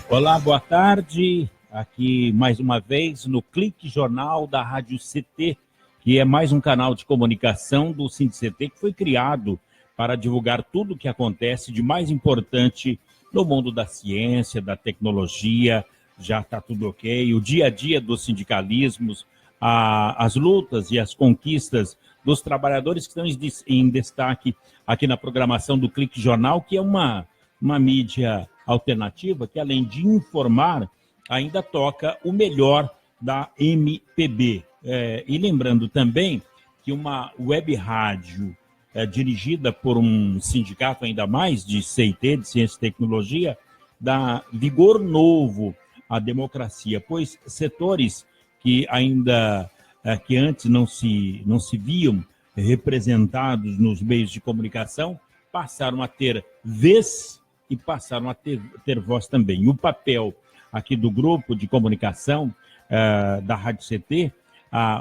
Olá, boa tarde. Aqui mais uma vez no Clique Jornal da Rádio CT, que é mais um canal de comunicação do SINDICT que foi criado para divulgar tudo o que acontece de mais importante no mundo da ciência, da tecnologia. Já está tudo ok. O dia a dia dos sindicalismos, as lutas e as conquistas dos trabalhadores que estão em destaque aqui na programação do Clique Jornal, que é uma mídia alternativa que, além de informar, ainda toca o melhor da MPB. E lembrando também que uma web rádio dirigida por um sindicato ainda mais de CIT, de Ciência e Tecnologia, dá vigor novo à democracia, pois setores que ainda que antes não se viam representados nos meios de comunicação passaram a ter vez e passaram a ter voz também. E o papel aqui do grupo de comunicação da Rádio CT,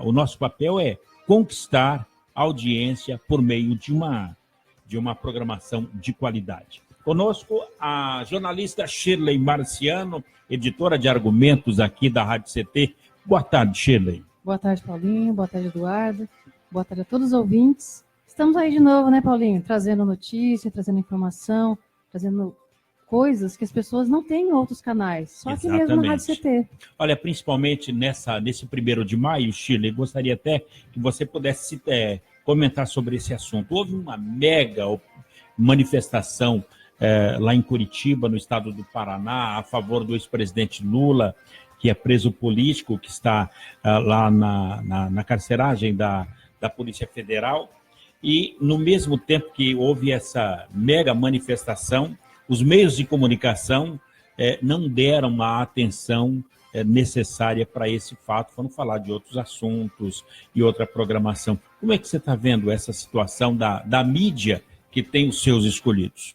o nosso papel é conquistar a audiência por meio de uma programação de qualidade. Conosco a jornalista Shirley Marciano, editora de argumentos aqui da Rádio CT. Boa tarde, Shirley. Boa tarde, Paulinho. Boa tarde, Eduardo. Boa tarde a todos os ouvintes. Estamos aí de novo, né, Paulinho? Trazendo notícia, trazendo informação, trazendo coisas que as pessoas não têm em outros canais, só aqui mesmo na Rádio CT. Olha, principalmente nesse 1º de maio, Shirley, gostaria até que você pudesse comentar sobre esse assunto. Houve uma mega manifestação lá em Curitiba, no estado do Paraná, a favor do ex-presidente Lula, que é preso político, que está lá na carceragem da Polícia Federal. E, no mesmo tempo que houve essa mega manifestação, os meios de comunicação não deram a atenção necessária para esse fato, foram falar de outros assuntos e outra programação. Como é que você está vendo essa situação da mídia que tem os seus escolhidos?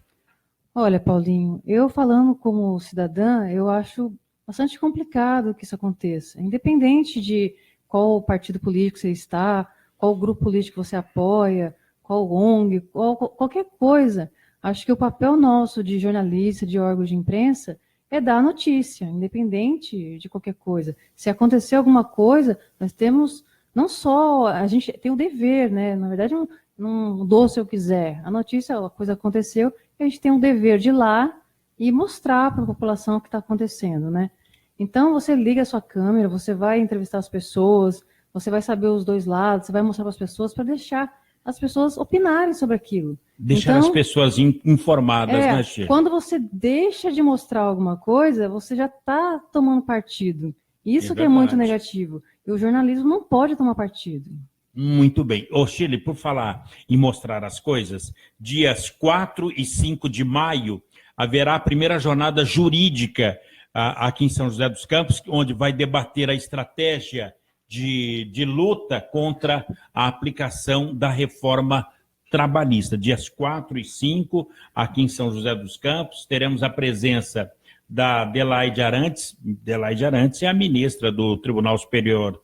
Olha, Paulinho, eu falando como cidadã, eu acho bastante complicado que isso aconteça, independente de qual partido político você está, qual grupo político você apoia, qual ONG, qualquer coisa. Acho que o papel nosso de jornalista, de órgão de imprensa, é dar a notícia, independente de qualquer coisa. Se acontecer alguma coisa, nós temos, não só, a gente tem o dever, né? Na verdade, não dou se eu quiser. A notícia, a coisa aconteceu, a gente tem o dever de ir lá e mostrar para a população o que está acontecendo, né? Então, você liga a sua câmera, você vai entrevistar as pessoas, você vai saber os dois lados, você vai mostrar para as pessoas para deixar as pessoas opinarem sobre aquilo. Deixar as pessoas informadas, né, Sheila? Quando você deixa de mostrar alguma coisa, você já está tomando partido. Isso que é muito negativo. E o jornalismo não pode tomar partido. Muito bem. Sheila, por falar em mostrar as coisas, dias 4 e 5 de maio haverá a primeira jornada jurídica aqui em São José dos Campos, onde vai debater a estratégia de luta contra a aplicação da reforma trabalhista. Dias 4 e 5, aqui em São José dos Campos, teremos a presença da Adelaide Arantes. Adelaide Arantes é a ministra do Tribunal Superior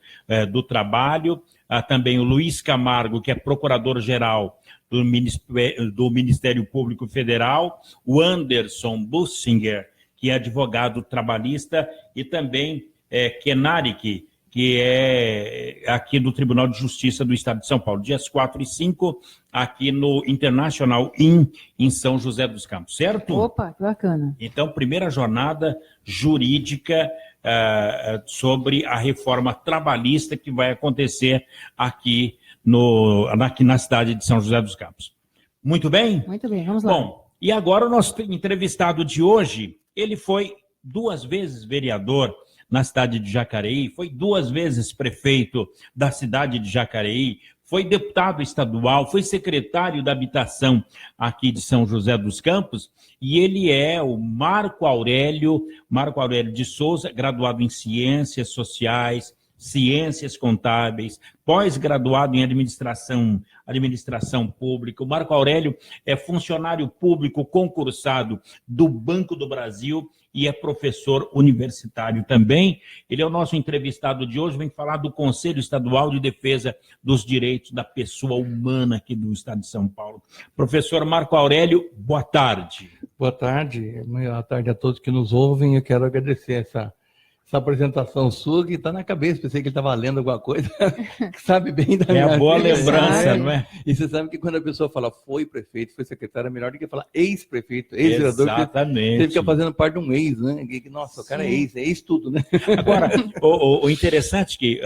do Trabalho, também o Luiz Camargo, que é procurador-geral do Ministério Público Federal, o Anderson Bussinger, que é advogado trabalhista, e também Kenarik, que é aqui do Tribunal de Justiça do Estado de São Paulo, dias 4 e 5, aqui no International Inn, em São José dos Campos, certo? Opa, que bacana. Então, primeira jornada jurídica sobre a reforma trabalhista que vai acontecer aqui na cidade de São José dos Campos. Muito bem? Muito bem, vamos lá. Bom, e agora o nosso entrevistado de hoje, ele foi 2 vezes vereador na cidade de Jacareí, foi 2 vezes prefeito da cidade de Jacareí, foi deputado estadual, foi secretário da Habitação aqui de São José dos Campos, e ele é o Marco Aurélio de Souza, graduado em Ciências Sociais, Ciências Contábeis, pós-graduado em Administração Pública. O Marco Aurélio é funcionário público concursado do Banco do Brasil e é professor universitário também. Ele é o nosso entrevistado de hoje, vem falar do Conselho Estadual de Defesa dos Direitos da Pessoa Humana aqui do Estado de São Paulo. Professor Marco Aurélio, boa tarde. Boa tarde a todos que nos ouvem. Eu quero agradecer essa apresentação sua, que está na cabeça. Pensei que ele estava lendo alguma coisa, que sabe bem da minha É a boa vida. lembrança, não é? E você sabe que quando a pessoa fala foi prefeito, foi secretário, é melhor do que falar ex-prefeito, ex-vereador. Exatamente. Você fica fazendo parte de um ex, né? Nossa, o cara é ex tudo, né? Agora, o interessante é que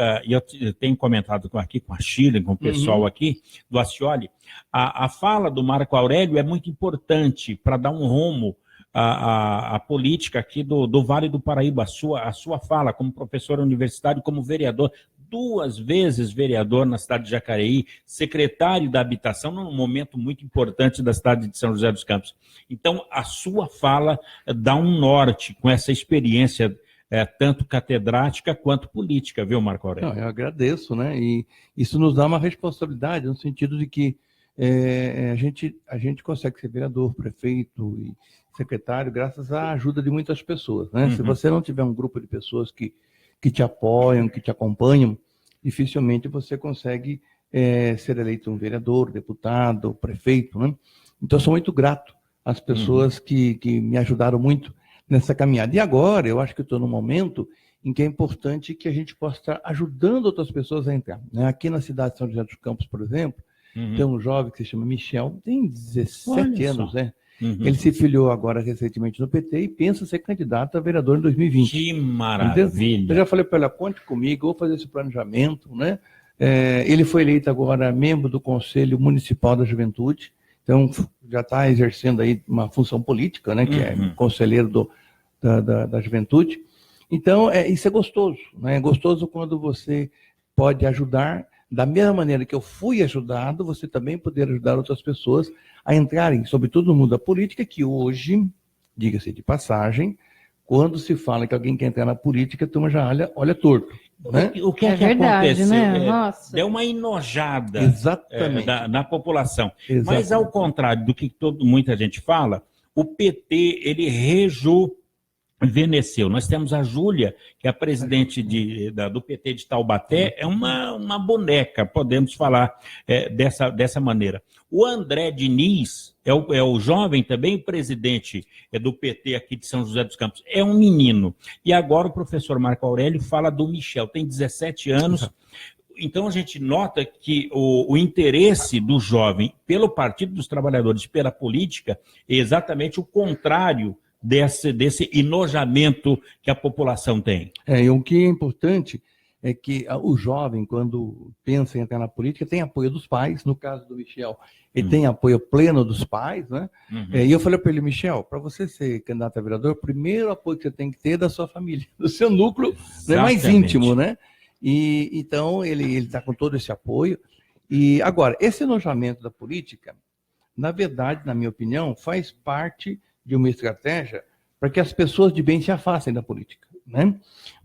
eu tenho comentado aqui com a Sheila, com o pessoal aqui do Acioli, a fala do Marco Aurélio é muito importante para dar um rumo à política aqui do Vale do Paraíba. A sua fala como professor universitário, como vereador, 2 vezes vereador na cidade de Jacareí, secretário da Habitação, num momento muito importante da cidade de São José dos Campos. Então, a sua fala dá um norte com essa experiência tanto catedrática quanto política, viu, Marco Aurélio? Não, eu agradeço, né? E isso nos dá uma responsabilidade, no sentido de que a gente consegue ser vereador, prefeito e secretário graças à ajuda de muitas pessoas, né? Se você não tiver um grupo de pessoas que te apoiam, que te acompanham, dificilmente você consegue ser eleito um vereador, deputado, prefeito, né? Então, eu sou muito grato às pessoas que me ajudaram muito nessa caminhada. E agora, eu acho que estou num momento em que é importante que a gente possa estar ajudando outras pessoas a entrar, né? Aqui na cidade de São José dos Campos, por exemplo, tem um jovem que se chama Michel, tem 17 anos, né? Ele se filiou agora recentemente no PT e pensa ser candidato a vereador em 2020. Que maravilha! Eu já falei para ele, conte comigo, vou fazer esse planejamento, né? Ele foi eleito agora membro do Conselho Municipal da Juventude, então já está exercendo aí uma função política, né? Que é conselheiro da Juventude. Então, isso é gostoso, né? É gostoso quando você pode ajudar. Da mesma maneira que eu fui ajudado, você também poder ajudar outras pessoas a entrarem, sobretudo no mundo da política, que hoje, diga-se de passagem, quando se fala que alguém quer entrar na política, a turma já olha torto. Né? O que é que verdade, aconteceu? né? Nossa. Deu uma enojada na população. Exatamente. Mas, ao contrário do que muita gente fala, o PT, ele rejuvenesceu. Nós temos a Júlia, que é a presidente do PT de Taubaté, é uma boneca, podemos falar dessa maneira. O André Diniz é o jovem também, presidente do PT aqui de São José dos Campos, é um menino. E agora o professor Marco Aurélio fala do Michel, tem 17 anos. Então a gente nota que o interesse do jovem pelo Partido dos Trabalhadores, pela política, é exatamente o contrário desse enojamento que a população tem. E o que é importante é que o jovem, quando pensa em entrar na política, tem apoio dos pais. No caso do Michel, ele tem apoio pleno dos pais, né? E eu falei para ele, Michel, para você ser candidato a vereador, o primeiro apoio que você tem que ter é da sua família, do seu núcleo, né, mais íntimo, né? E então ele está com todo esse apoio. E agora, esse enojamento da política, na verdade, na minha opinião, faz parte de uma estratégia para que as pessoas de bem se afastem da política, né?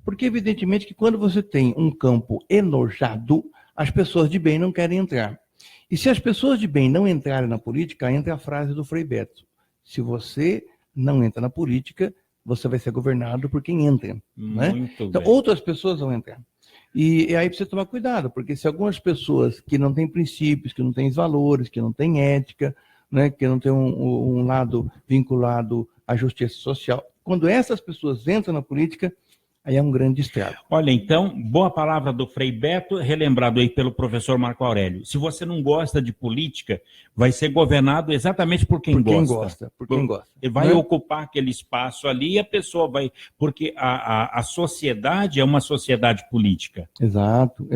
Porque, evidentemente, que quando você tem um campo enojado, as pessoas de bem não querem entrar. E se as pessoas de bem não entrarem na política, entra a frase do Frei Beto: se você não entra na política, você vai ser governado por quem entra. Né? Então, outras pessoas vão entrar. E aí precisa tomar cuidado, porque se algumas pessoas que não têm princípios, que não têm valores, que não têm ética, né, que não têm um lado vinculado à justiça social, quando essas pessoas entram na política, aí é um grande estrago. Olha, então, boa palavra do Frei Beto, relembrado aí pelo professor Marco Aurélio. Se você não gosta de política, vai ser governado exatamente por quem gosta. Por quem gosta. Ele vai ocupar aquele espaço ali e a pessoa vai... Porque a sociedade é uma sociedade política. Exato.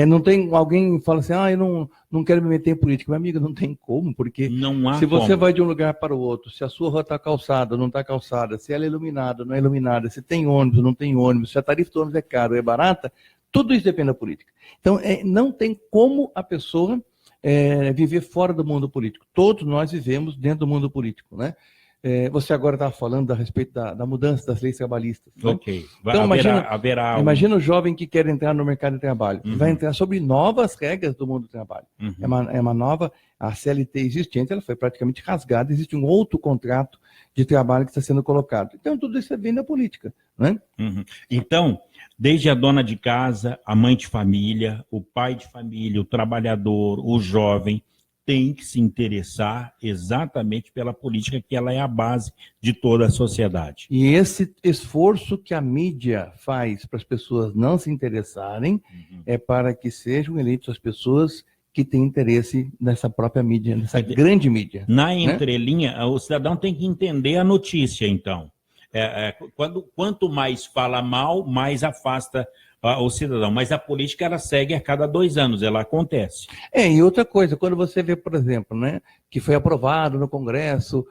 Não tem alguém que fala assim, eu não quero me meter em política. Meu amigo, não tem como, porque se você vai de um lugar para o outro, se a sua rua está calçada, não está calçada, se ela é iluminada, não é iluminada, se tem ônibus, não tem ônibus, se a tarifa do ônibus é cara ou é barata, tudo isso depende da política. Então, não tem como a pessoa viver fora do mundo político. Todos nós vivemos dentro do mundo político, né? Você agora estava falando a respeito da mudança das leis trabalhistas. Né? Ok. Então, imagina o jovem que quer entrar no mercado de trabalho. Vai entrar sobre novas regras do mundo do trabalho. É uma nova... A CLT existente, ela foi praticamente rasgada. Existe um outro contrato de trabalho que está sendo colocado. Então, tudo isso vem da política. Né? Então, desde a dona de casa, a mãe de família, o pai de família, o trabalhador, o jovem, tem que se interessar exatamente pela política, que ela é a base de toda a sociedade. E esse esforço que a mídia faz para as pessoas não se interessarem é para que sejam eleitas as pessoas que têm interesse nessa própria mídia, nessa grande mídia. Na entrelinha, o cidadão tem que entender a notícia, então. Quanto mais fala mal, mais afasta o cidadão. Mas a política, ela segue a cada 2 anos, ela acontece. E outra coisa, quando você vê, por exemplo, né, que foi aprovado no Congresso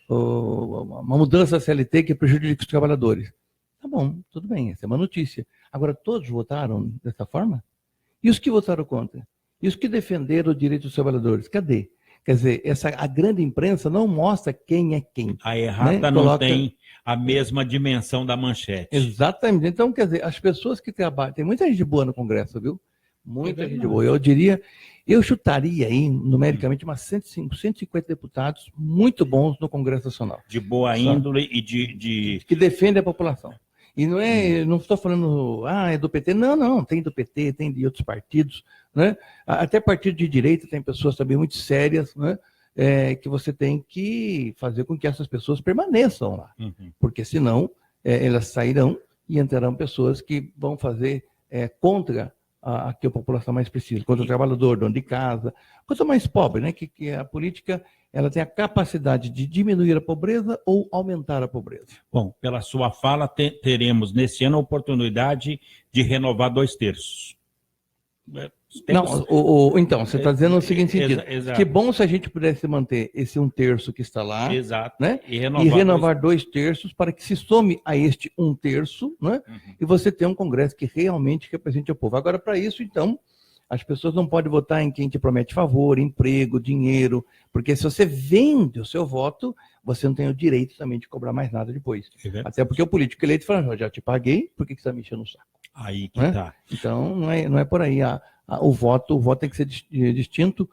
uma mudança da CLT que prejudica os trabalhadores. Tá bom, tudo bem, essa é uma notícia. Agora, todos votaram dessa forma? E os que votaram contra? E os que defenderam o direito dos trabalhadores? Cadê? Quer dizer, a grande imprensa não mostra quem é quem. A errata, né? Não tem a mesma dimensão da manchete. Exatamente. Então, quer dizer, as pessoas que trabalham... Tem muita gente boa no Congresso, viu? Muita gente boa. Eu chutaria aí, numericamente, umas 150 deputados muito bons no Congresso Nacional. De boa índole e que defendem a população. E não estou falando, é do PT. Não, tem do PT, tem de outros partidos, né? Até partido de direita tem pessoas também muito sérias, né? Que você tem que fazer com que essas pessoas permaneçam lá. Porque senão elas sairão e entrarão pessoas que vão fazer contra a que a população mais precisa, contra o trabalhador, dono de casa, coisa mais pobre, né? Que a política ela tem a capacidade de diminuir a pobreza ou aumentar a pobreza. Bom, pela sua fala, teremos nesse ano a oportunidade de renovar 2/3. Então, você está dizendo o seguinte sentido. Exato. Que bom se a gente pudesse manter esse 1/3 que está lá, exato, né? E renovar 2/3 para que se some a este 1/3, né? E você tenha um Congresso que realmente represente o povo. Agora, para isso, então, as pessoas não podem votar em quem te promete favor, emprego, dinheiro, porque se você vende o seu voto, você não tem o direito também de cobrar mais nada depois. Até porque o político eleito fala, já te paguei, por que você está me enchendo o saco? Aí que tá. Então, não é por aí. O voto tem que ser distinto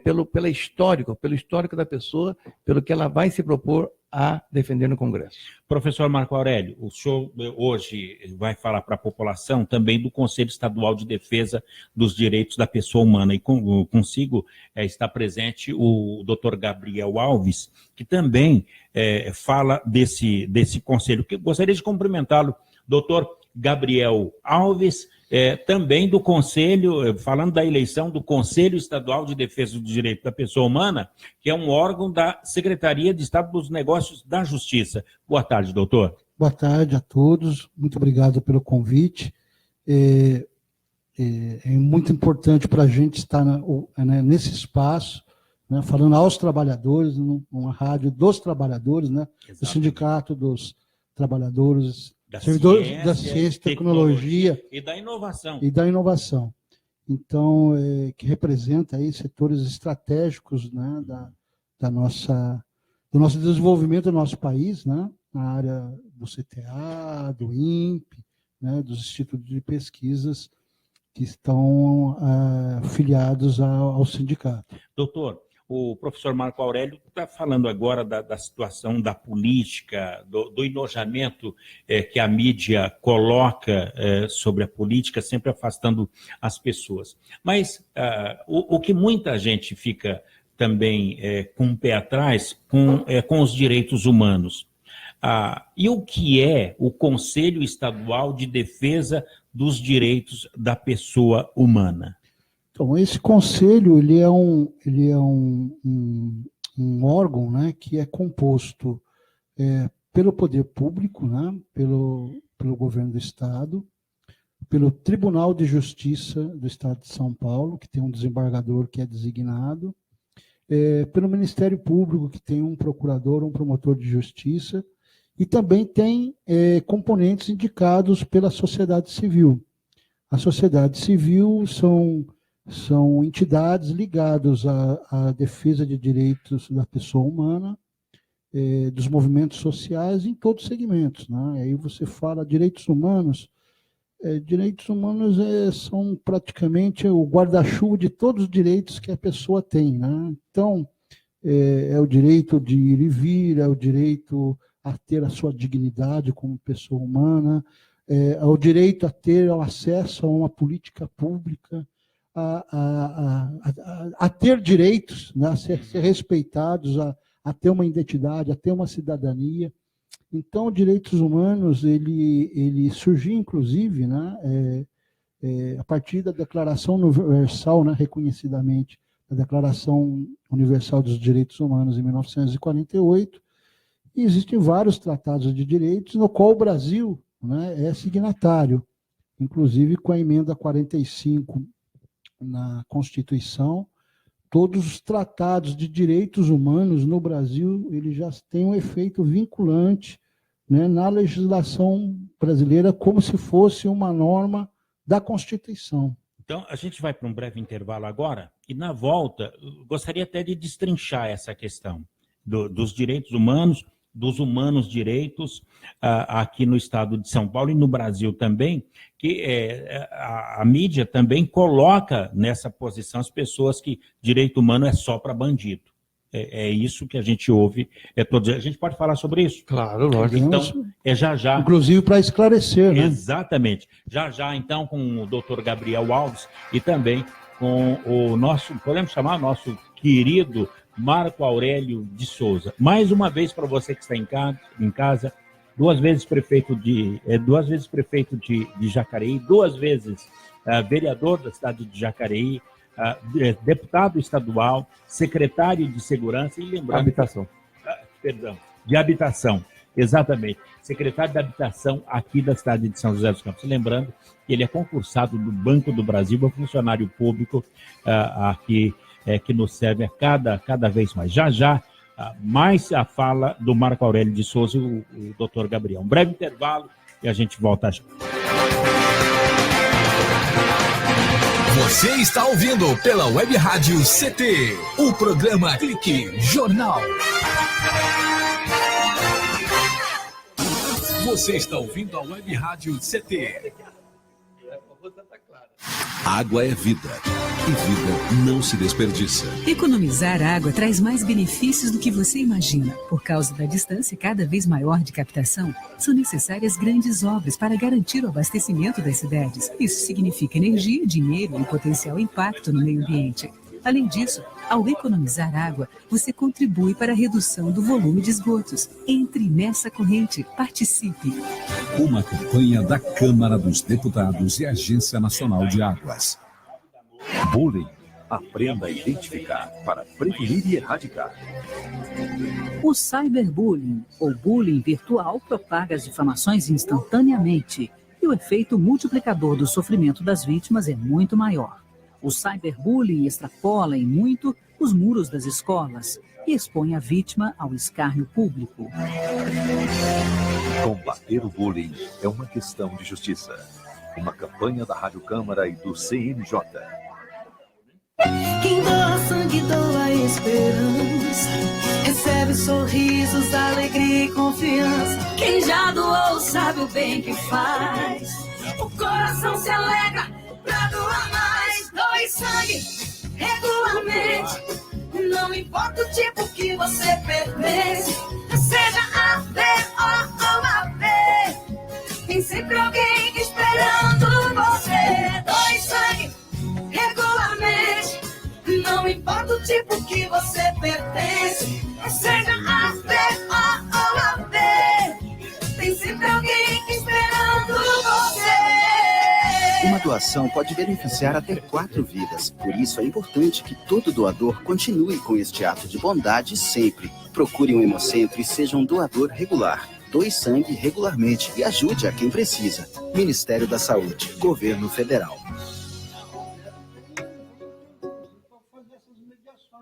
pelo histórico da pessoa, pelo que ela vai se propor a defender no Congresso. Professor Marco Aurélio, o senhor hoje vai falar para a população também do Conselho Estadual de Defesa dos Direitos da Pessoa Humana, e consigo está presente o doutor Gabriel Alves, que também fala desse conselho. Gostaria de cumprimentá-lo, doutor Gabriel Alves, também do Conselho, falando da eleição do Conselho Estadual de Defesa dos Direitos da Pessoa Humana, que é um órgão da Secretaria de Estado dos Negócios da Justiça. Boa tarde, doutor. Boa tarde a todos, muito obrigado pelo convite. É muito importante para a gente estar nesse espaço, né, falando aos trabalhadores, numa rádio dos trabalhadores, né, do Sindicato dos Trabalhadores da ciência, tecnologia e da inovação. Então, que representa aí setores estratégicos, né, do nosso desenvolvimento do nosso país, né, na área do CTA, do INPE, né, dos institutos de pesquisas que estão filiados ao sindicato. Doutor, o professor Marco Aurélio está falando agora da situação da política, do enojamento que a mídia coloca sobre a política, sempre afastando as pessoas. Mas o que muita gente fica também com o pé atrás com os direitos humanos. E o que é o Conselho Estadual de Defesa dos Direitos da Pessoa Humana? Então, esse conselho ele é um órgão, né, que é composto pelo poder público, né, pelo governo do Estado, pelo Tribunal de Justiça do Estado de São Paulo, que tem um desembargador que é designado, pelo Ministério Público, que tem um procurador, um promotor de justiça, e também tem componentes indicados pela sociedade civil. A sociedade civil são entidades ligadas à defesa de direitos da pessoa humana, dos movimentos sociais em todos os segmentos, né? Aí você fala direitos humanos são praticamente o guarda-chuva de todos os direitos que a pessoa tem, né? Então, é o direito de ir e vir, é o direito a ter a sua dignidade como pessoa humana, é o direito a ter acesso a uma política pública, a ter direitos, né, a ser respeitados, a ter uma identidade, a ter uma cidadania. Então, direitos humanos, ele surgiu, inclusive, né, a partir da Declaração Universal, né, reconhecidamente, a Declaração Universal dos Direitos Humanos, em 1948, e existem vários tratados de direitos, no qual o Brasil, né, é signatário, inclusive com a emenda 45 na Constituição. Todos os tratados de direitos humanos no Brasil, eles já têm um efeito vinculante, né, na legislação brasileira, como se fosse uma norma da Constituição. Então, a gente vai para um breve intervalo agora, e na volta, gostaria até de destrinchar essa questão dos direitos humanos, dos humanos direitos, aqui no estado de São Paulo e no Brasil também, que a mídia também coloca nessa posição as pessoas que direito humano é só para bandido. É isso que a gente ouve todo dia. A gente pode falar sobre isso? Claro, lógico. Então, já. Inclusive para esclarecer, né? Exatamente. Já, então, com o doutor Gabriel Alves e também com o nosso, podemos chamar nosso querido Marco Aurélio de Souza. Mais uma vez, para você que está em casa, duas vezes prefeito de Jacareí, duas vezes vereador da cidade de Jacareí, deputado estadual, secretário de Segurança e lembrando... Habitação. De Habitação, exatamente. Secretário de Habitação aqui da cidade de São José dos Campos. Lembrando que ele é concursado do Banco do Brasil, é funcionário público aqui, que nos serve cada vez mais. Já, mais a fala do Marco Aurélio de Souza e o doutor Gabriel. Um breve intervalo e a gente volta já. Você está ouvindo pela Web Rádio CT, o programa Clique Jornal. Você está ouvindo a Web Rádio CT. Água é vida, e vida não se desperdiça. Economizar água traz mais benefícios do que você imagina. Por causa da distância cada vez maior de captação, são necessárias grandes obras para garantir o abastecimento das cidades. Isso significa energia, dinheiro e potencial impacto no meio ambiente. Além disso, ao economizar água, você contribui para a redução do volume de esgotos. Entre nessa corrente, participe. Uma campanha da Câmara dos Deputados e Agência Nacional de Águas. Bullying. Aprenda a identificar para prevenir e erradicar. O cyberbullying, ou bullying virtual, propaga as difamações instantaneamente. E o efeito multiplicador do sofrimento das vítimas é muito maior. O cyberbullying extrapola em muito os muros das escolas e expõe a vítima ao escárnio público. Combater o bullying é uma questão de justiça. Uma campanha da Rádio Câmara e do CNJ. Quem doa sangue, doa esperança. Recebe sorrisos, alegria e confiança. Quem já doou sabe o bem que faz. O coração se alegra pra doar mais. Doe sangue regularmente. Não importa o tipo que você pertence. Seja A, B ou AB. Tem sempre alguém esperando você. Doe sangue regularmente. Não importa o tipo que você pertence. Seja A, B ou AB. Tem sempre alguém esperando você. Uma doação pode beneficiar até 4 vidas. Por isso é importante que todo doador continue com este ato de bondade sempre. Procure um hemocentro e seja um doador regular. Doe sangue regularmente e ajude a quem precisa. Ministério da Saúde, Governo Federal.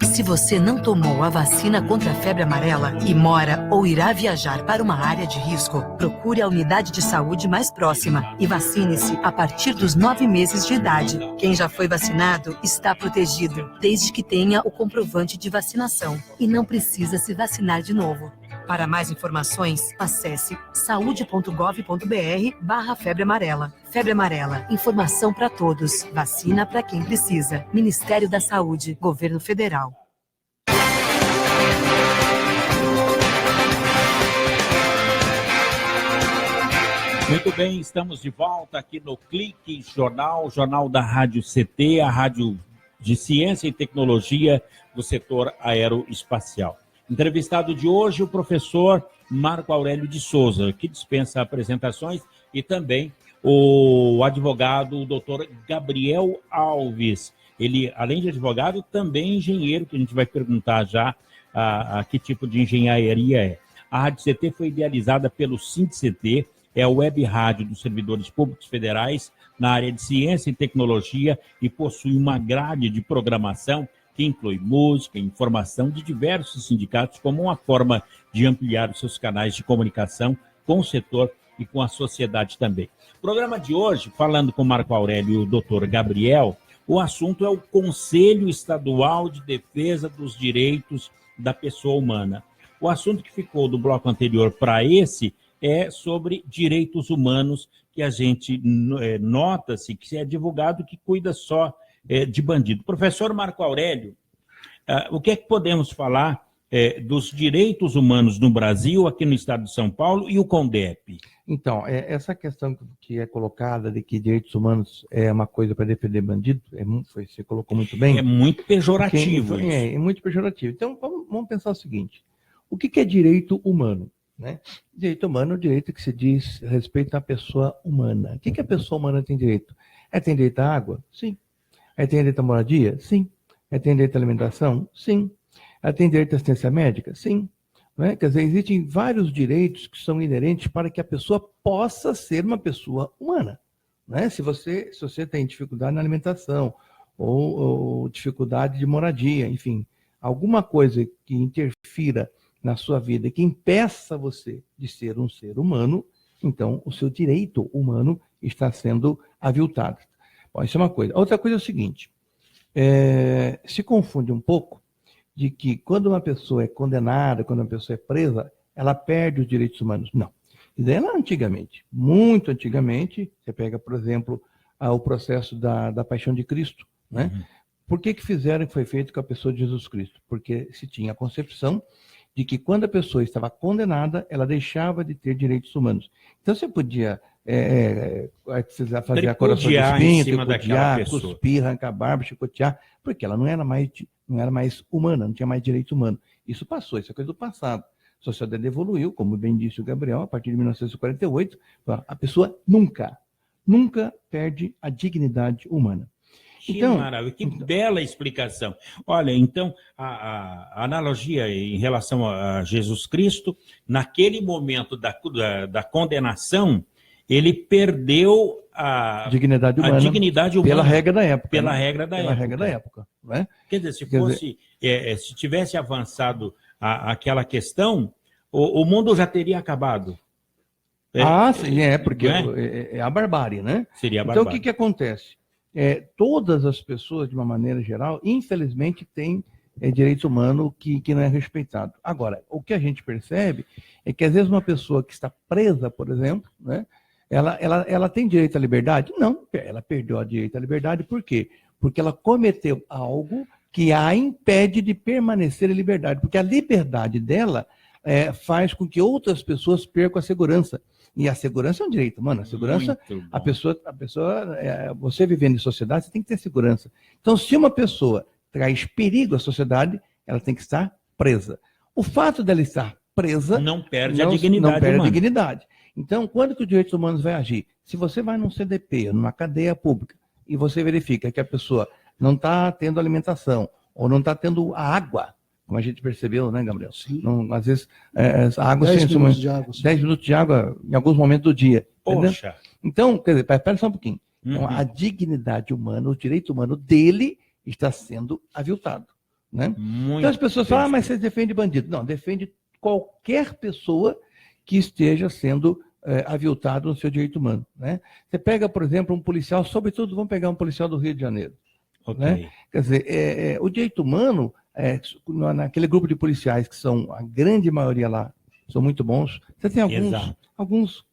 Se você não tomou a vacina contra a febre amarela e mora ou irá viajar para uma área de risco, procure a unidade de saúde mais próxima e vacine-se a partir dos 9 meses de idade. Quem já foi vacinado está protegido, desde que tenha o comprovante de vacinação e não precisa se vacinar de novo. Para mais informações, acesse saude.gov.br/febre amarela. Febre amarela, informação para todos, vacina para quem precisa. Ministério da Saúde, Governo Federal. Muito bem, estamos de volta aqui no Clique Jornal, jornal da Rádio CT, a rádio de ciência e tecnologia do setor aeroespacial. Entrevistado de hoje, o professor Marco Aurélio de Souza, que dispensa apresentações, e também o advogado, o doutor Gabriel Alves. Ele, além de advogado, também engenheiro, que a gente vai perguntar já a que tipo de engenharia é. A Rádio CT foi idealizada pelo SINDCT, é a web rádio dos servidores públicos federais na área de ciência e tecnologia e possui uma grade de programação que inclui música e informação de diversos sindicatos como uma forma de ampliar os seus canais de comunicação com o setor e com a sociedade também. O programa de hoje, falando com Marco Aurélio e o doutor Gabriel, o assunto é o Conselho Estadual de Defesa dos Direitos da Pessoa Humana. O assunto que ficou do bloco anterior para esse é sobre direitos humanos, que a gente nota-se que é advogado que cuida só de bandido. Professor Marco Aurélio, o que é que podemos falar dos direitos humanos no Brasil, aqui no estado de São Paulo, e o CONDEP? Então, essa questão que é colocada de que direitos humanos é uma coisa para defender bandido, você colocou muito bem. É muito pejorativo isso. É muito pejorativo. Então, vamos pensar o seguinte, o que é direito humano? Né? Direito humano é o direito que se diz respeito à pessoa humana. O que a pessoa humana tem direito? Tem direito à água? Sim. Tem direito à moradia? Sim. Tem direito à alimentação? Sim. Tem direito à assistência médica? Sim. Né? Quer dizer, existem vários direitos que são inerentes para que a pessoa possa ser uma pessoa humana. Né? Se você tem dificuldade na alimentação ou dificuldade de moradia, enfim, alguma coisa que interfira na sua vida, que impeça você de ser um ser humano, então o seu direito humano está sendo aviltado. Bom, isso é uma coisa. Outra coisa é o seguinte, se confunde um pouco de que quando uma pessoa é condenada, quando uma pessoa é presa, ela perde os direitos humanos. Não. Isso daí era antigamente, muito antigamente, você pega, por exemplo, o processo da Paixão de Cristo, né? Uhum. Por que fizeram que foi feito com a pessoa de Jesus Cristo? Porque se tinha a concepção de que quando a pessoa estava condenada, ela deixava de ter direitos humanos. Então você podia fazer a coração de espinho, tripudiar, cuspir, arrancar a barba, chicotear, porque ela não era mais humana, não tinha mais direito humano. Isso passou, isso é coisa do passado. A sociedade evoluiu, como bem disse o Gabriel, a partir de 1948, a pessoa nunca perde a dignidade humana. Que maravilha, que bela explicação. Olha, então, a analogia em relação a Jesus Cristo, naquele momento da condenação, ele perdeu a dignidade humana pela regra da época. Pela regra da época. Né? Quer dizer, se tivesse avançado aquela questão, o mundo já teria acabado. Sim, porque é a barbárie, né? Seria a barbárie. Então, o que acontece? Todas as pessoas, de uma maneira geral, infelizmente, têm direito humano que não é respeitado. Agora, o que a gente percebe é que, às vezes, uma pessoa que está presa, por exemplo, né, ela tem direito à liberdade? Não, ela perdeu o direito à liberdade. Por quê? Porque ela cometeu algo que a impede de permanecer em liberdade. Porque a liberdade dela faz com que outras pessoas percam a segurança. E a segurança é um direito humano. A segurança, a pessoa, você vivendo em sociedade, você tem que ter segurança. Então, se uma pessoa traz perigo à sociedade, ela tem que estar presa. O fato dela estar presa não perde a dignidade. Então, quando que os direitos humanos vai agir? Se você vai num CDP, numa cadeia pública, e você verifica que a pessoa não está tendo alimentação, ou não está tendo água, como a gente percebeu, né, Gabriel? Sim. Não, às vezes, a água... 10 minutos de água. 10 minutos de água em alguns momentos do dia. Poxa! Entendeu? Então, quer dizer, espera só um pouquinho. Então, a dignidade humana, o direito humano dele está sendo aviltado. Né? Então as pessoas falam, mas você defende bandido. Não, defende qualquer pessoa que esteja sendo aviltado no seu direito humano. Né? Você pega, por exemplo, um policial, sobretudo, vamos pegar um policial do Rio de Janeiro. Okay. Né? Quer dizer, o direito humano, naquele grupo de policiais que são, a grande maioria lá, são muito bons. Você tem alguns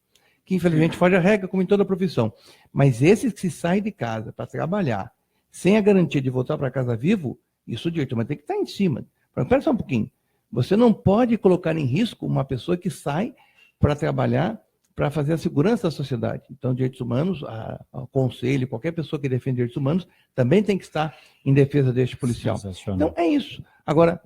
que, infelizmente, fogem a regra, como em toda profissão. Mas esses que se saem de casa para trabalhar, sem a garantia de voltar para casa vivo, isso o direito humano tem que estar em cima. Espera só um pouquinho. Você não pode colocar em risco uma pessoa que sai para trabalhar para fazer a segurança da sociedade. Então, direitos humanos, o conselho, qualquer pessoa que defende direitos humanos, também tem que estar em defesa deste policial. Então, é isso. Agora,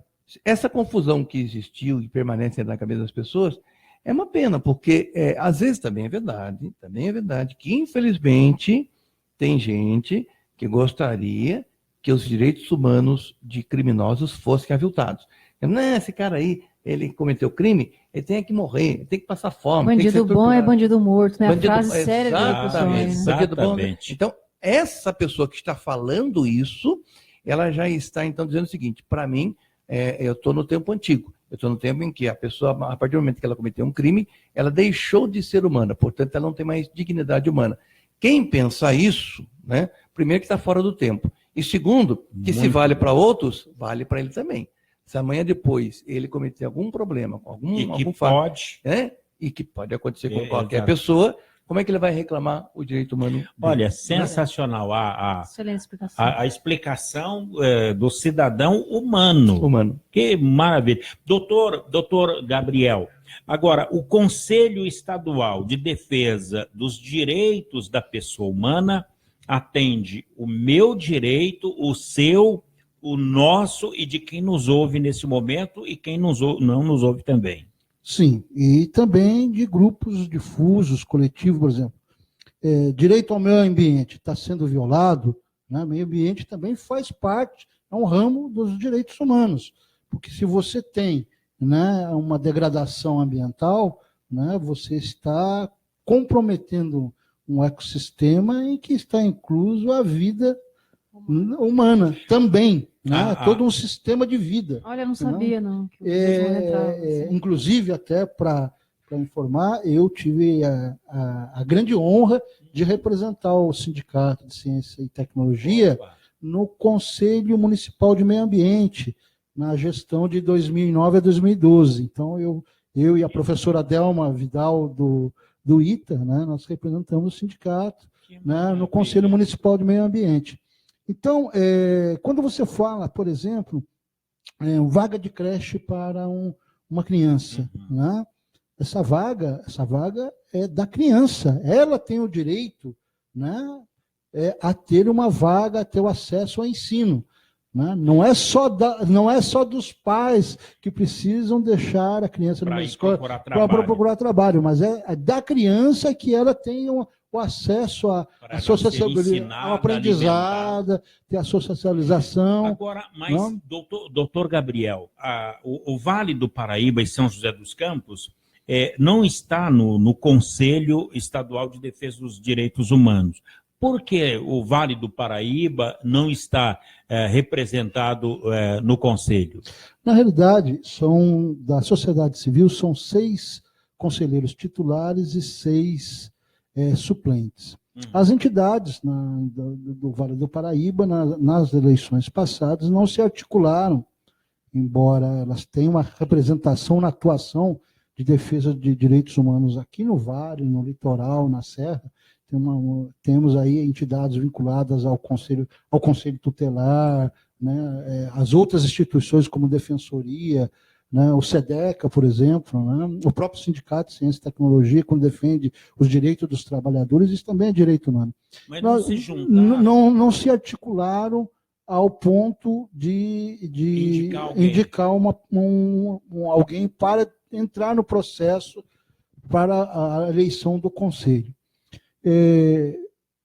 essa confusão que existiu e permanece na cabeça das pessoas é uma pena, porque às vezes também é verdade que, infelizmente, tem gente que gostaria que os direitos humanos de criminosos fossem aviltados. Não, esse cara aí, ele cometeu crime, ele tem que morrer, ele tem que passar fome. Bandido bom é bandido morto, né? Bandido, a frase séria da pessoa. Né? Exatamente. Então, essa pessoa que está falando isso, ela já está, então, dizendo o seguinte, para mim, eu estou no tempo antigo. Eu estou no tempo em que a pessoa, a partir do momento que ela cometeu um crime, ela deixou de ser humana, portanto, ela não tem mais dignidade humana. Quem pensa isso, né, primeiro que está fora do tempo, e segundo, que se vale para outros, vale para ele também. Se amanhã depois ele cometer algum problema, algum fato, e que pode acontecer com qualquer pessoa, como é que ele vai reclamar o direito humano dele? Olha, sensacional a explicação do cidadão humano. Que maravilha. Doutor Gabriel, agora, o Conselho Estadual de Defesa dos Direitos da Pessoa Humana atende o meu direito, o seu, o nosso e de quem nos ouve nesse momento e quem não nos ouve também. Sim, e também de grupos difusos, coletivos, por exemplo. Direito ao meio ambiente está sendo violado, né? Meio ambiente também faz parte, é um ramo dos direitos humanos, porque se você tem, né, uma degradação ambiental, né, você está comprometendo um ecossistema em que está incluso a vida humana também, né? Todo um sistema de vida. Olha, eu não sabia, não. Que inclusive, até para informar, eu tive a grande honra de representar o Sindicato de Ciência e Tecnologia no Conselho Municipal de Meio Ambiente, na gestão de 2009 a 2012. Então, eu e a professora Delma Vidal, do ITA, né, nós representamos o sindicato, né, no Conselho Municipal de Meio Ambiente. Então, quando você fala, por exemplo, vaga de creche para uma criança, né? Essa vaga é da criança. Ela tem o direito, né, a ter uma vaga, a ter o acesso ao ensino. Né? Não é só dos pais que precisam deixar a criança numa escola para procurar trabalho, mas é da criança que ela tem o acesso ao aprendizado, ter a socialização. Agora, mas, doutor Gabriel, o Vale do Paraíba e São José dos Campos não está no Conselho Estadual de Defesa dos Direitos Humanos. Por que o Vale do Paraíba não está representado no Conselho? Na realidade, da sociedade civil, são 6 conselheiros titulares e 6 suplentes. As entidades do Vale do Paraíba, nas eleições passadas, não se articularam, embora elas tenham uma representação na atuação de defesa de direitos humanos aqui no Vale, no litoral, na Serra. Temos aí entidades vinculadas ao Conselho Tutelar, né, as outras instituições como Defensoria, né, o SEDECA, por exemplo, né, o próprio Sindicato de Ciência e Tecnologia, quando defende os direitos dos trabalhadores, isso também é direito humano. Mas não se articularam ao ponto de indicar alguém para entrar no processo para a eleição do Conselho.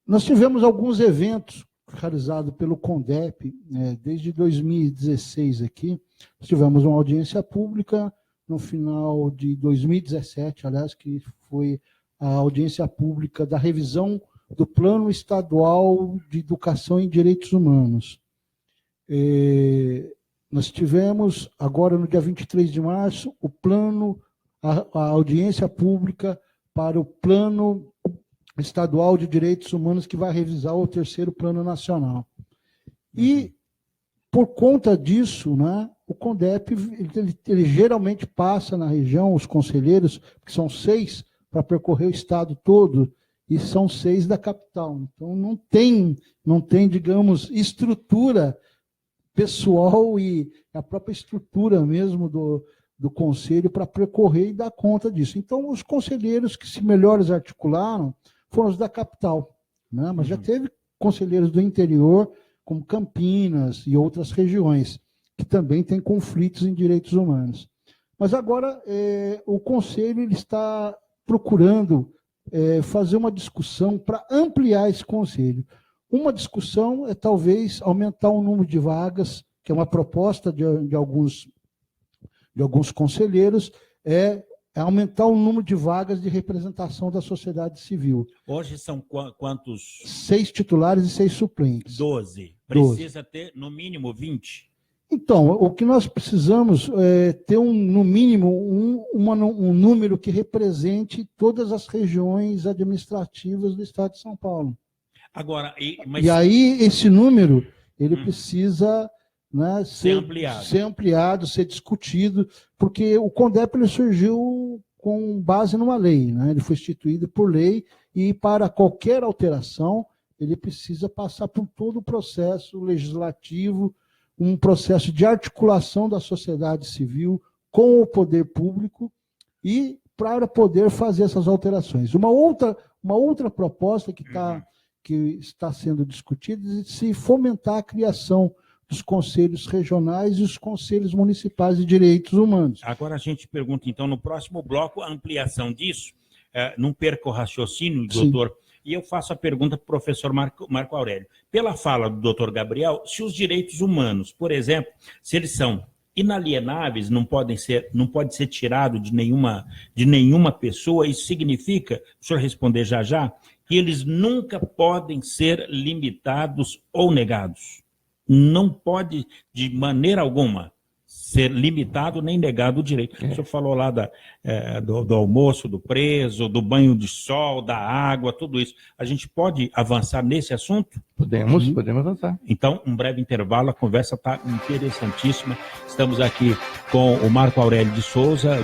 Nós tivemos alguns eventos realizados pelo CONDEP, desde 2016 aqui. Nós tivemos uma audiência pública no final de 2017, aliás, que foi a audiência pública da revisão do Plano Estadual de Educação em Direitos Humanos. Nós tivemos, agora no dia 23 de março, a audiência pública para o Plano Estadual de Direitos Humanos, que vai revisar o 3º Plano Nacional. E, por conta disso, né, o CONDEP, ele geralmente passa na região, os conselheiros, que são 6 para percorrer o estado todo, e são 6 da capital. Então, não tem, digamos, estrutura pessoal e a própria estrutura mesmo do conselho para percorrer e dar conta disso. Então, os conselheiros que se melhores articularam foram os da capital, né? Mas já teve conselheiros do interior, como Campinas e outras regiões, que também têm conflitos em direitos humanos. Mas agora o conselho ele está procurando fazer uma discussão para ampliar esse conselho. Uma discussão é talvez aumentar o número de vagas, que é uma proposta de alguns conselheiros, é aumentar o número de vagas de representação da sociedade civil. Hoje são quantos? 6 titulares e 6 suplentes. 12. Precisa ter, no mínimo, 20? Então, o que nós precisamos é ter, no mínimo, um número que represente todas as regiões administrativas do Estado de São Paulo. Agora, E aí, esse número, ele precisa... Né, ser ampliado, ser discutido, porque o CONDEP ele surgiu com base numa lei, né? Ele foi instituído por lei e para qualquer alteração ele precisa passar por todo o processo legislativo, um processo de articulação da sociedade civil com o poder público e para poder fazer essas alterações. Uma outra proposta que está sendo discutida é se fomentar a criação dos conselhos regionais e os conselhos municipais de direitos humanos. Agora a gente pergunta, então, no próximo bloco, a ampliação disso, não perca o raciocínio, doutor, e eu faço a pergunta para o professor Marco Aurélio. Pela fala do doutor Gabriel, se os direitos humanos, por exemplo, se eles são inalienáveis, não pode ser tirado de nenhuma pessoa, isso significa, o senhor responder já, que eles nunca podem ser limitados ou negados. Não pode, de maneira alguma, ser limitado nem negado o direito. O senhor falou lá do almoço, do preso, do banho de sol, da água, tudo isso. A gente pode avançar nesse assunto? Podemos avançar. Então, um breve intervalo, a conversa está interessantíssima. Estamos aqui com o Marco Aurélio de Souza,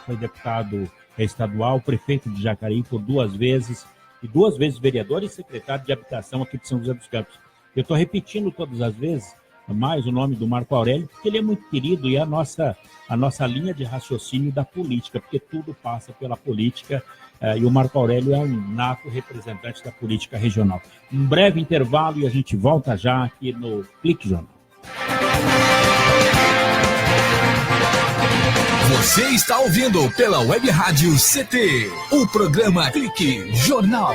foi deputado estadual, prefeito de Jacareí por 2 vezes, e 2 vezes vereador e secretário de habitação aqui de São José dos Campos. Eu estou repetindo todas as vezes mais o nome do Marco Aurélio, porque ele é muito querido e é a nossa linha de raciocínio da política, porque tudo passa pela política e o Marco Aurélio é um nato representante da política regional. Um breve intervalo e a gente volta já aqui no Clique Jornal. Você está ouvindo pela Web Rádio CT, o programa Clique Jornal.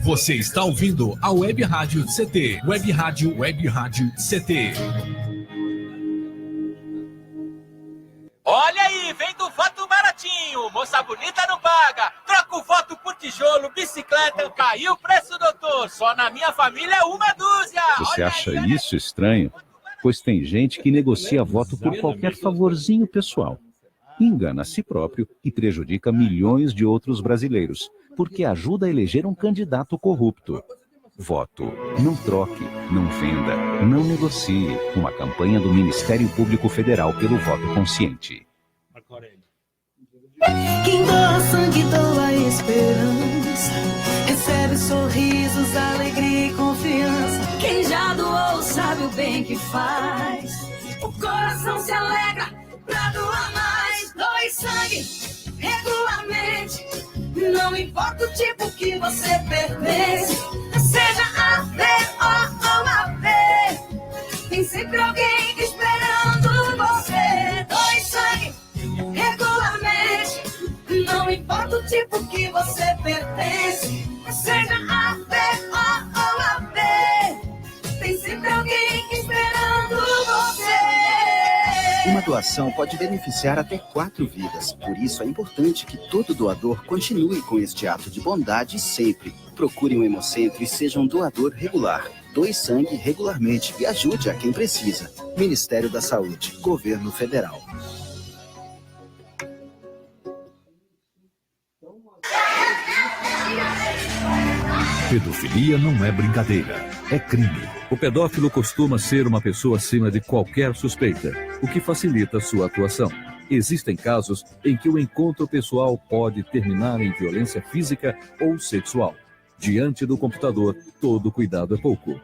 Você está ouvindo a Web Rádio CT. Web Rádio CT. Olha aí, vem do voto baratinho. Moça bonita não paga. Troca o voto por tijolo, bicicleta. Caiu o preço, doutor. Só na minha família é 1 dúzia. Você acha isso estranho? Pois tem gente que negocia voto por qualquer favorzinho pessoal. Engana a si próprio e prejudica milhões de outros brasileiros, porque ajuda a eleger um candidato corrupto. Voto. Não troque, não venda, não negocie. Uma campanha do Ministério Público Federal pelo voto consciente. Quem doa sangue, doa esperança. Recebe sorrisos, alegria e confiança. Quem já doou sabe o bem que faz. O coração se alegra pra doar mais. Doe sangue regularmente. Não importa o tipo que você pertence, seja A, B ou AB, tem sempre alguém esperando você. Doe sangue regularmente. Não importa o tipo que você pertence, seja A, B ou AB, tem sempre alguém esperando você. Uma doação pode beneficiar até 4 vidas. Por isso é importante que todo doador continue com este ato de bondade sempre. Procure um hemocentro e seja um doador regular. Doe sangue regularmente e ajude a quem precisa. Ministério da Saúde, Governo Federal. Pedofilia não é brincadeira, é crime. O pedófilo costuma ser uma pessoa acima de qualquer suspeita, o que facilita sua atuação. Existem casos em que o encontro pessoal pode terminar em violência física ou sexual. Diante do computador, todo cuidado é pouco.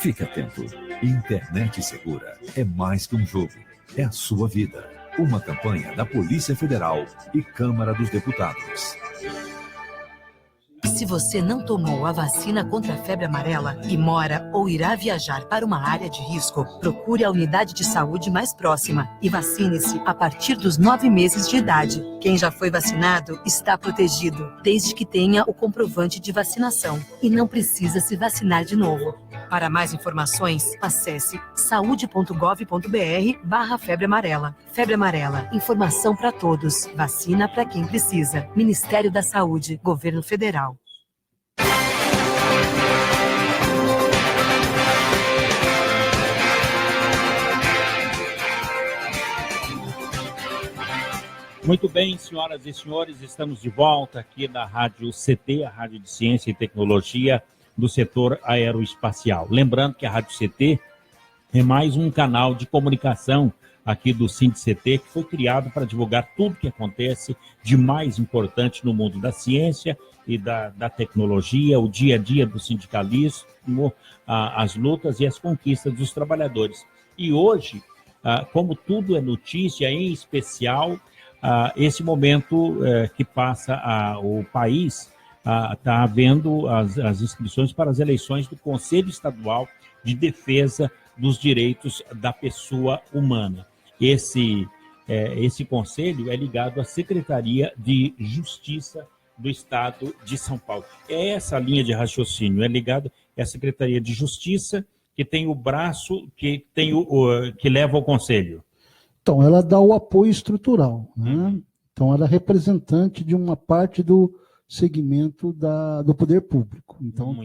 Fique atento. Internet Segura é mais que um jogo. É a sua vida. Uma campanha da Polícia Federal e Câmara dos Deputados. Se você não tomou a vacina contra a febre amarela e mora ou irá viajar para uma área de risco, procure a unidade de saúde mais próxima e vacine-se a partir dos 9 meses de idade. Quem já foi vacinado está protegido, desde que tenha o comprovante de vacinação e não precisa se vacinar de novo. Para mais informações, acesse saude.gov.br/febre amarela. Febre amarela, informação para todos, vacina para quem precisa. Ministério da Saúde, Governo Federal. Muito bem, senhoras e senhores, estamos de volta aqui na Rádio CT, a Rádio de Ciência e Tecnologia do setor aeroespacial. Lembrando que a Rádio CT é mais um canal de comunicação aqui do SINDCT, que foi criado para divulgar tudo que acontece de mais importante no mundo da ciência e da tecnologia, o dia a dia do sindicalismo, as lutas e as conquistas dos trabalhadores. E hoje, como tudo é notícia, em especial, esse momento que passa o país, está havendo as inscrições para as eleições do Conselho Estadual de Defesa dos Direitos da Pessoa Humana. Esse conselho é ligado à Secretaria de Justiça do Estado de São Paulo. É essa linha de raciocínio, é ligado à Secretaria de Justiça, que tem o braço que leva ao conselho. Então, ela dá o apoio estrutural, né? Então, ela é representante de uma parte do segmento do poder público. Então,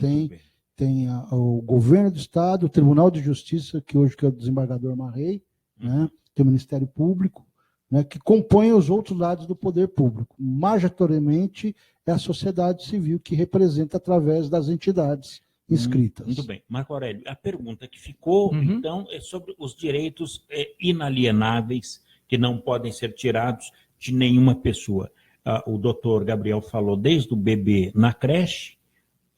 tem o governo do Estado, o Tribunal de Justiça, que hoje é o desembargador Marrei, né? Tem o Ministério Público, né? Que compõem os outros lados do poder público. Majoritariamente é a sociedade civil que representa através das entidades inscritas. Muito bem. Marco Aurélio, a pergunta que ficou, então, é sobre os direitos inalienáveis que não podem ser tirados de nenhuma pessoa. O doutor Gabriel falou desde o bebê na creche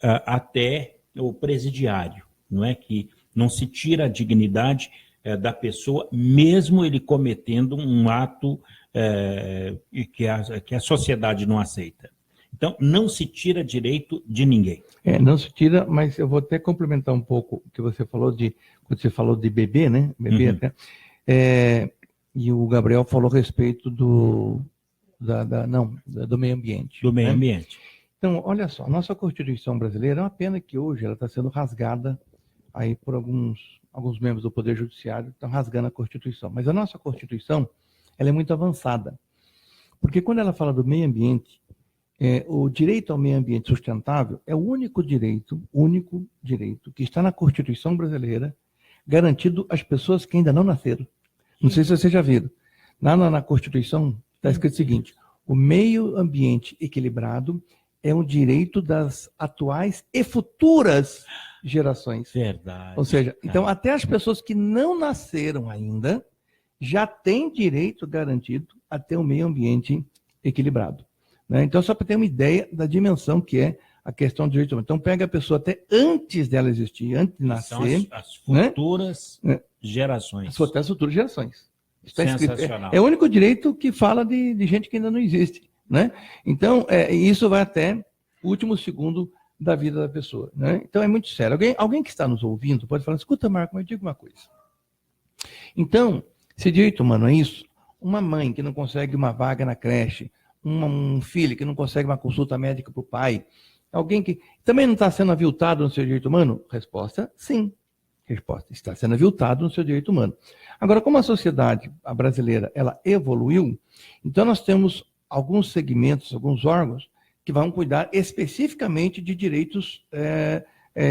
até o presidiário, não é? Que não se tira a dignidade da pessoa, mesmo ele cometendo um ato que a sociedade não aceita. Então, não se tira direito de ninguém. Não se tira, mas eu vou até complementar um pouco o que você falou quando você falou de bebê, né? Bebê até. E o Gabriel falou a respeito do meio ambiente. Do meio ambiente. Então, olha só, a nossa Constituição brasileira é uma pena que hoje ela está sendo rasgada aí por alguns membros do Poder Judiciário, estão rasgando a Constituição. Mas a nossa Constituição, ela é muito avançada. Porque quando ela fala do meio ambiente, o direito ao meio ambiente sustentável é o único direito que está na Constituição brasileira, garantido às pessoas que ainda não nasceram. Não sei se vocês já viram. Na Constituição está escrito o seguinte: o meio ambiente equilibrado é um direito das atuais e futuras gerações. Verdade. Ou seja, então até as pessoas que não nasceram ainda já têm direito garantido a ter um meio ambiente equilibrado. Né? Então, só para ter uma ideia da dimensão que é a questão do direito humano. Então, pega a pessoa até antes dela existir, antes de nascer. São as futuras gerações. As futuras gerações. Está sensacional. É o único direito que fala de gente que ainda não existe. Né? Então, isso vai até o último segundo da vida da pessoa. Né? Então, é muito sério. Alguém que está nos ouvindo pode falar: escuta, Marco, mas diga uma coisa. Então, se direito humano é isso, uma mãe que não consegue uma vaga na creche, um filho que não consegue uma consulta médica para o pai, alguém que também não está sendo aviltado no seu direito humano? Resposta: sim. Resposta: está sendo aviltado no seu direito humano. Agora, como a sociedade brasileira ela evoluiu, então nós temos alguns segmentos, alguns órgãos que vão cuidar especificamente de direitos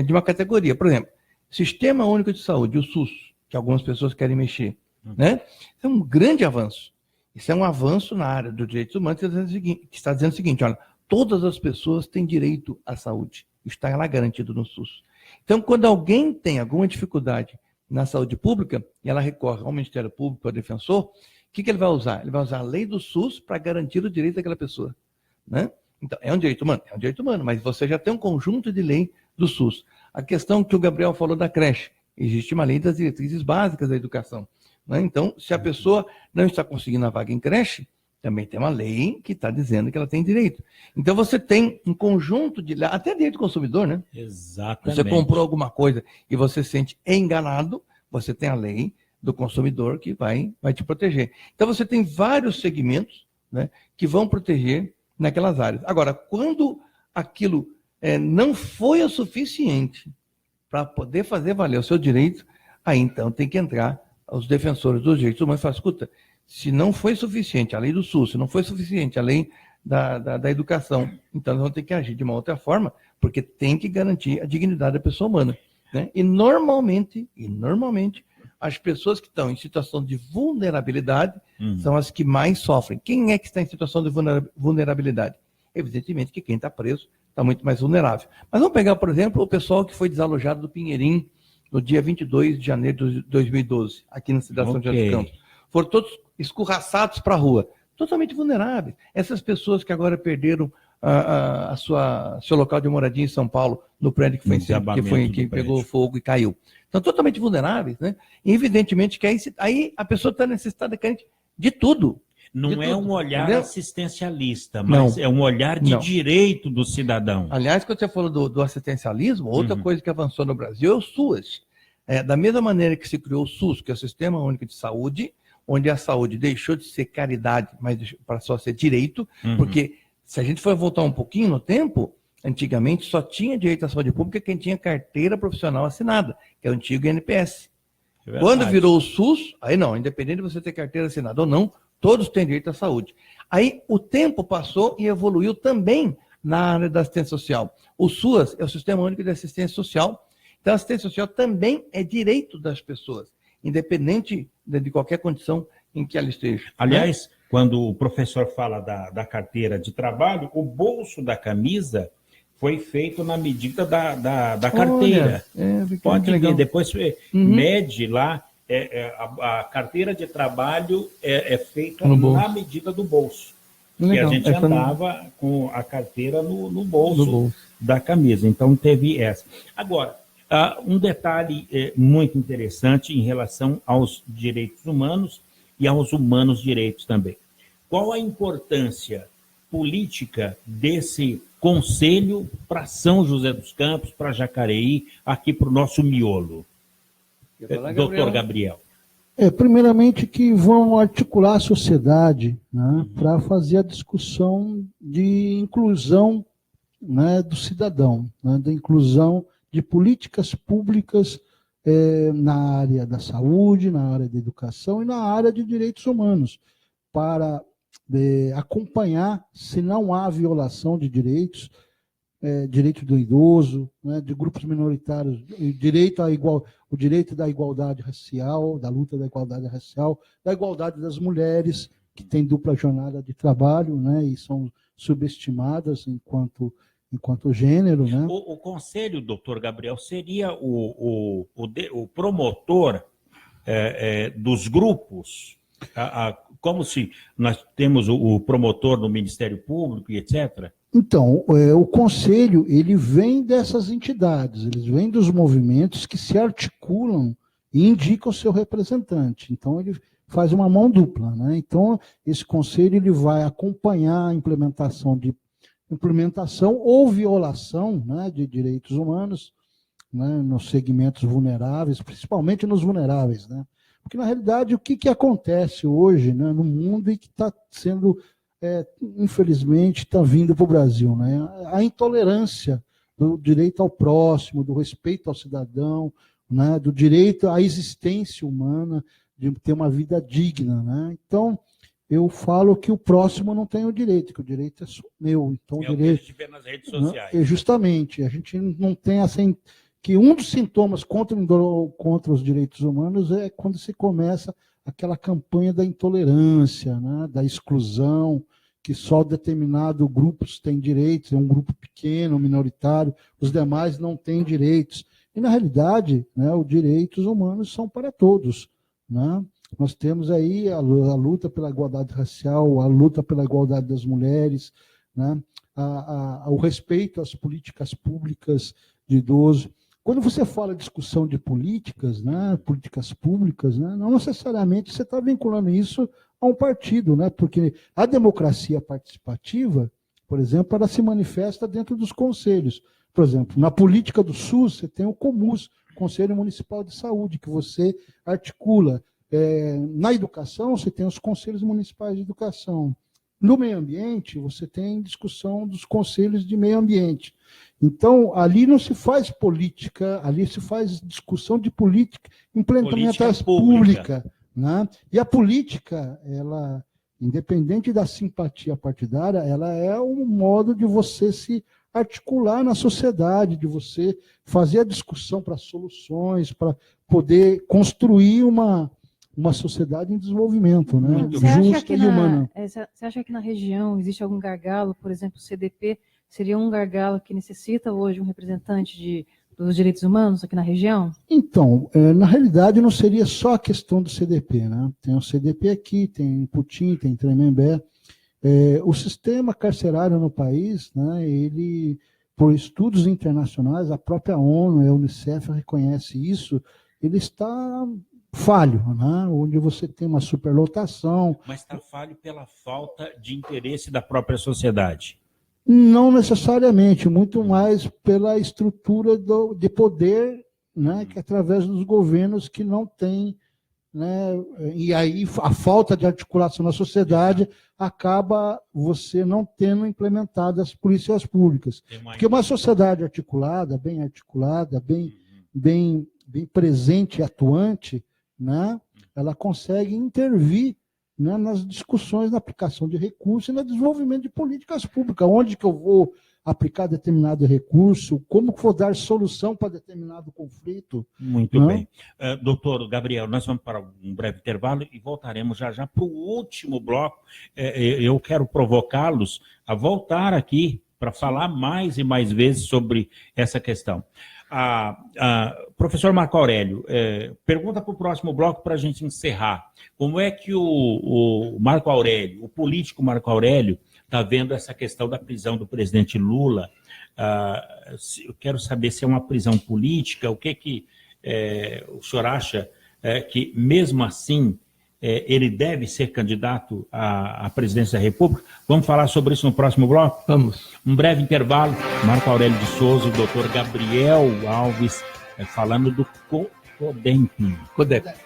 de uma categoria. Por exemplo, Sistema Único de Saúde, o SUS, que algumas pessoas querem mexer. Né? É um grande avanço. Isso é um avanço na área dos direitos humanos que está dizendo o seguinte: olha, todas as pessoas têm direito à saúde. Está lá garantido no SUS. Então, quando alguém tem alguma dificuldade na saúde pública, e ela recorre ao Ministério Público, ao defensor, o que ele vai usar? Ele vai usar a lei do SUS para garantir o direito daquela pessoa. Né? Então, é um direito humano? É um direito humano, mas você já tem um conjunto de lei do SUS. A questão que o Gabriel falou da creche, existe uma lei das diretrizes básicas da educação, né? Então, se a pessoa não está conseguindo a vaga em creche, também tem uma lei que está dizendo que ela tem direito. Então, você tem um conjunto de... Até direito do consumidor, né? Exatamente. Você comprou alguma coisa e você se sente enganado, você tem a lei do consumidor que vai te proteger. Então, você tem vários segmentos, né, que vão proteger naquelas áreas. Agora, quando aquilo não foi o suficiente para poder fazer valer o seu direito, aí então tem que entrar os defensores dos direitos humanos e falar, escuta, se não foi suficiente a lei do SUS, se não foi suficiente a lei da educação, então nós vamos ter que agir de uma outra forma, porque tem que garantir a dignidade da pessoa humana, né? E normalmente, as pessoas que estão em situação de vulnerabilidade são as que mais sofrem. Quem é que está em situação de vulnerabilidade? Evidentemente que quem está preso está muito mais vulnerável. Mas vamos pegar, por exemplo, o pessoal que foi desalojado do Pinheirim no dia 22 de janeiro de 2012, aqui na cidade de São José dos Campos. Foram todos escorraçados para a rua, totalmente vulneráveis. Essas pessoas que agora perderam seu local de moradia em São Paulo, no prédio que pegou fogo e caiu. Estão totalmente vulneráveis, né? E evidentemente que aí a pessoa está necessitada de tudo. Não é um olhar entendeu? Assistencialista, mas é um olhar de direito do cidadão. Aliás, quando você falou do assistencialismo, outra coisa que avançou no Brasil é o SUS. Da mesma maneira que se criou o SUS, que é o Sistema Único de Saúde, onde a saúde deixou de ser caridade, mas para só ser direito, porque se a gente for voltar um pouquinho no tempo, antigamente só tinha direito à saúde pública quem tinha carteira profissional assinada, que é o antigo INPS. Quando virou o SUS, aí não, independente de você ter carteira assinada ou não, todos têm direito à saúde. Aí o tempo passou e evoluiu também na área da assistência social. O SUAS é o Sistema Único de Assistência Social. Então a assistência social também é direito das pessoas, independente de qualquer condição em que ela esteja. Aliás, quando o professor fala da carteira de trabalho, o bolso da camisa foi feito na medida da carteira. Pode ver, depois mede lá, a carteira de trabalho é feita na medida do bolso. E a gente andava com a carteira no bolso da camisa. Então teve essa. Agora, um detalhe muito interessante em relação aos direitos humanos e aos humanos direitos também. Qual a importância política desse conselho para São José dos Campos, para Jacareí, aqui para o nosso miolo? Doutor Gabriel. Primeiramente que vão articular a sociedade, né, para fazer a discussão de inclusão, né, do cidadão, né, da inclusão de políticas públicas na área da saúde, na área da educação e na área de direitos humanos, para acompanhar se não há violação de direitos, direito do idoso, né, de grupos minoritários, o direito da igualdade racial, da luta da igualdade racial, da igualdade das mulheres, que têm dupla jornada de trabalho, né, e são subestimadas enquanto gênero. Né? O conselho, doutor Gabriel, seria o promotor dos grupos, como se nós temos o promotor no Ministério Público e etc., Então, o conselho, ele vem dessas entidades, eles vêm dos movimentos que se articulam e indicam o seu representante. Então, ele faz uma mão dupla, né? Então, esse conselho ele vai acompanhar a implementação ou violação, né, de direitos humanos, né, nos segmentos vulneráveis, principalmente nos vulneráveis, né? Porque, na realidade, o que acontece hoje, né, no mundo e que está sendo... infelizmente, está vindo para o Brasil, né? A intolerância do direito ao próximo, do respeito ao cidadão, né? Do direito à existência humana, de ter uma vida digna, né? Então, eu falo que o próximo não tem o direito, que o direito é só meu. Então, o direito, que a gente vê nas redes sociais. Justamente, a gente não tem assim, que um dos sintomas contra os direitos humanos é quando se começa aquela campanha da intolerância, né, da exclusão, que só determinado grupos têm direitos, é um grupo pequeno, minoritário, os demais não têm direitos. E, na realidade, né, os direitos humanos são para todos. Né? Nós temos aí a luta pela igualdade racial, a luta pela igualdade das mulheres, né, o respeito às políticas públicas de idoso. quando você fala discussão de políticas, né, políticas públicas, né, não necessariamente você está vinculando isso a um partido, né, porque a democracia participativa, por exemplo, ela se manifesta dentro dos conselhos. Por exemplo, na política do SUS, você tem o COMUS, Conselho Municipal de Saúde, que você articula. Na educação, você tem os conselhos municipais de educação. No meio ambiente, você tem discussão dos conselhos de meio ambiente. Então, ali não se faz política, ali se faz discussão de política, implementação pública. Né? E a política, ela, independente da simpatia partidária, ela é um modo de você se articular na sociedade, de você fazer a discussão para soluções, para poder construir uma sociedade em desenvolvimento, né? Justa e humana. Você acha que na região existe algum gargalo, por exemplo, o CDP seria um gargalo que necessita hoje um representante dos direitos humanos aqui na região? Então, na realidade não seria só a questão do CDP, né? Tem o CDP aqui, tem Putim, tem Tremembé. O sistema carcerário no país, né, ele, por estudos internacionais, a própria ONU, a Unicef reconhece isso, ele está falho, né, onde você tem uma superlotação. Mas está falho pela falta de interesse da própria sociedade? Não necessariamente, muito mais pela estrutura de poder, né, que através dos governos que não tem, né, e aí a falta de articulação na sociedade acaba você não tendo implementado as polícias públicas. Porque uma sociedade articulada, bem presente e atuante, né, ela consegue intervir, né, nas discussões na aplicação de recursos e no desenvolvimento de políticas públicas. Onde que eu vou aplicar determinado recurso, como que vou dar solução para determinado conflito. Muito bem. Doutor Gabriel, nós vamos para um breve intervalo e voltaremos já para o último bloco. Eu quero provocá-los a voltar aqui para falar mais e mais vezes sobre essa questão. Professor Marco Aurélio, pergunta para o próximo bloco para a gente encerrar. Como é que o Marco Aurélio, o político Marco Aurélio, está vendo essa questão da prisão do presidente Lula? Eu quero saber se é uma prisão política, o que o senhor acha que, mesmo assim, ele deve ser candidato à presidência da República? Vamos falar sobre isso no próximo bloco? Vamos. Um breve intervalo. Marco Aurélio de Souza, o doutor Gabriel Alves, falando do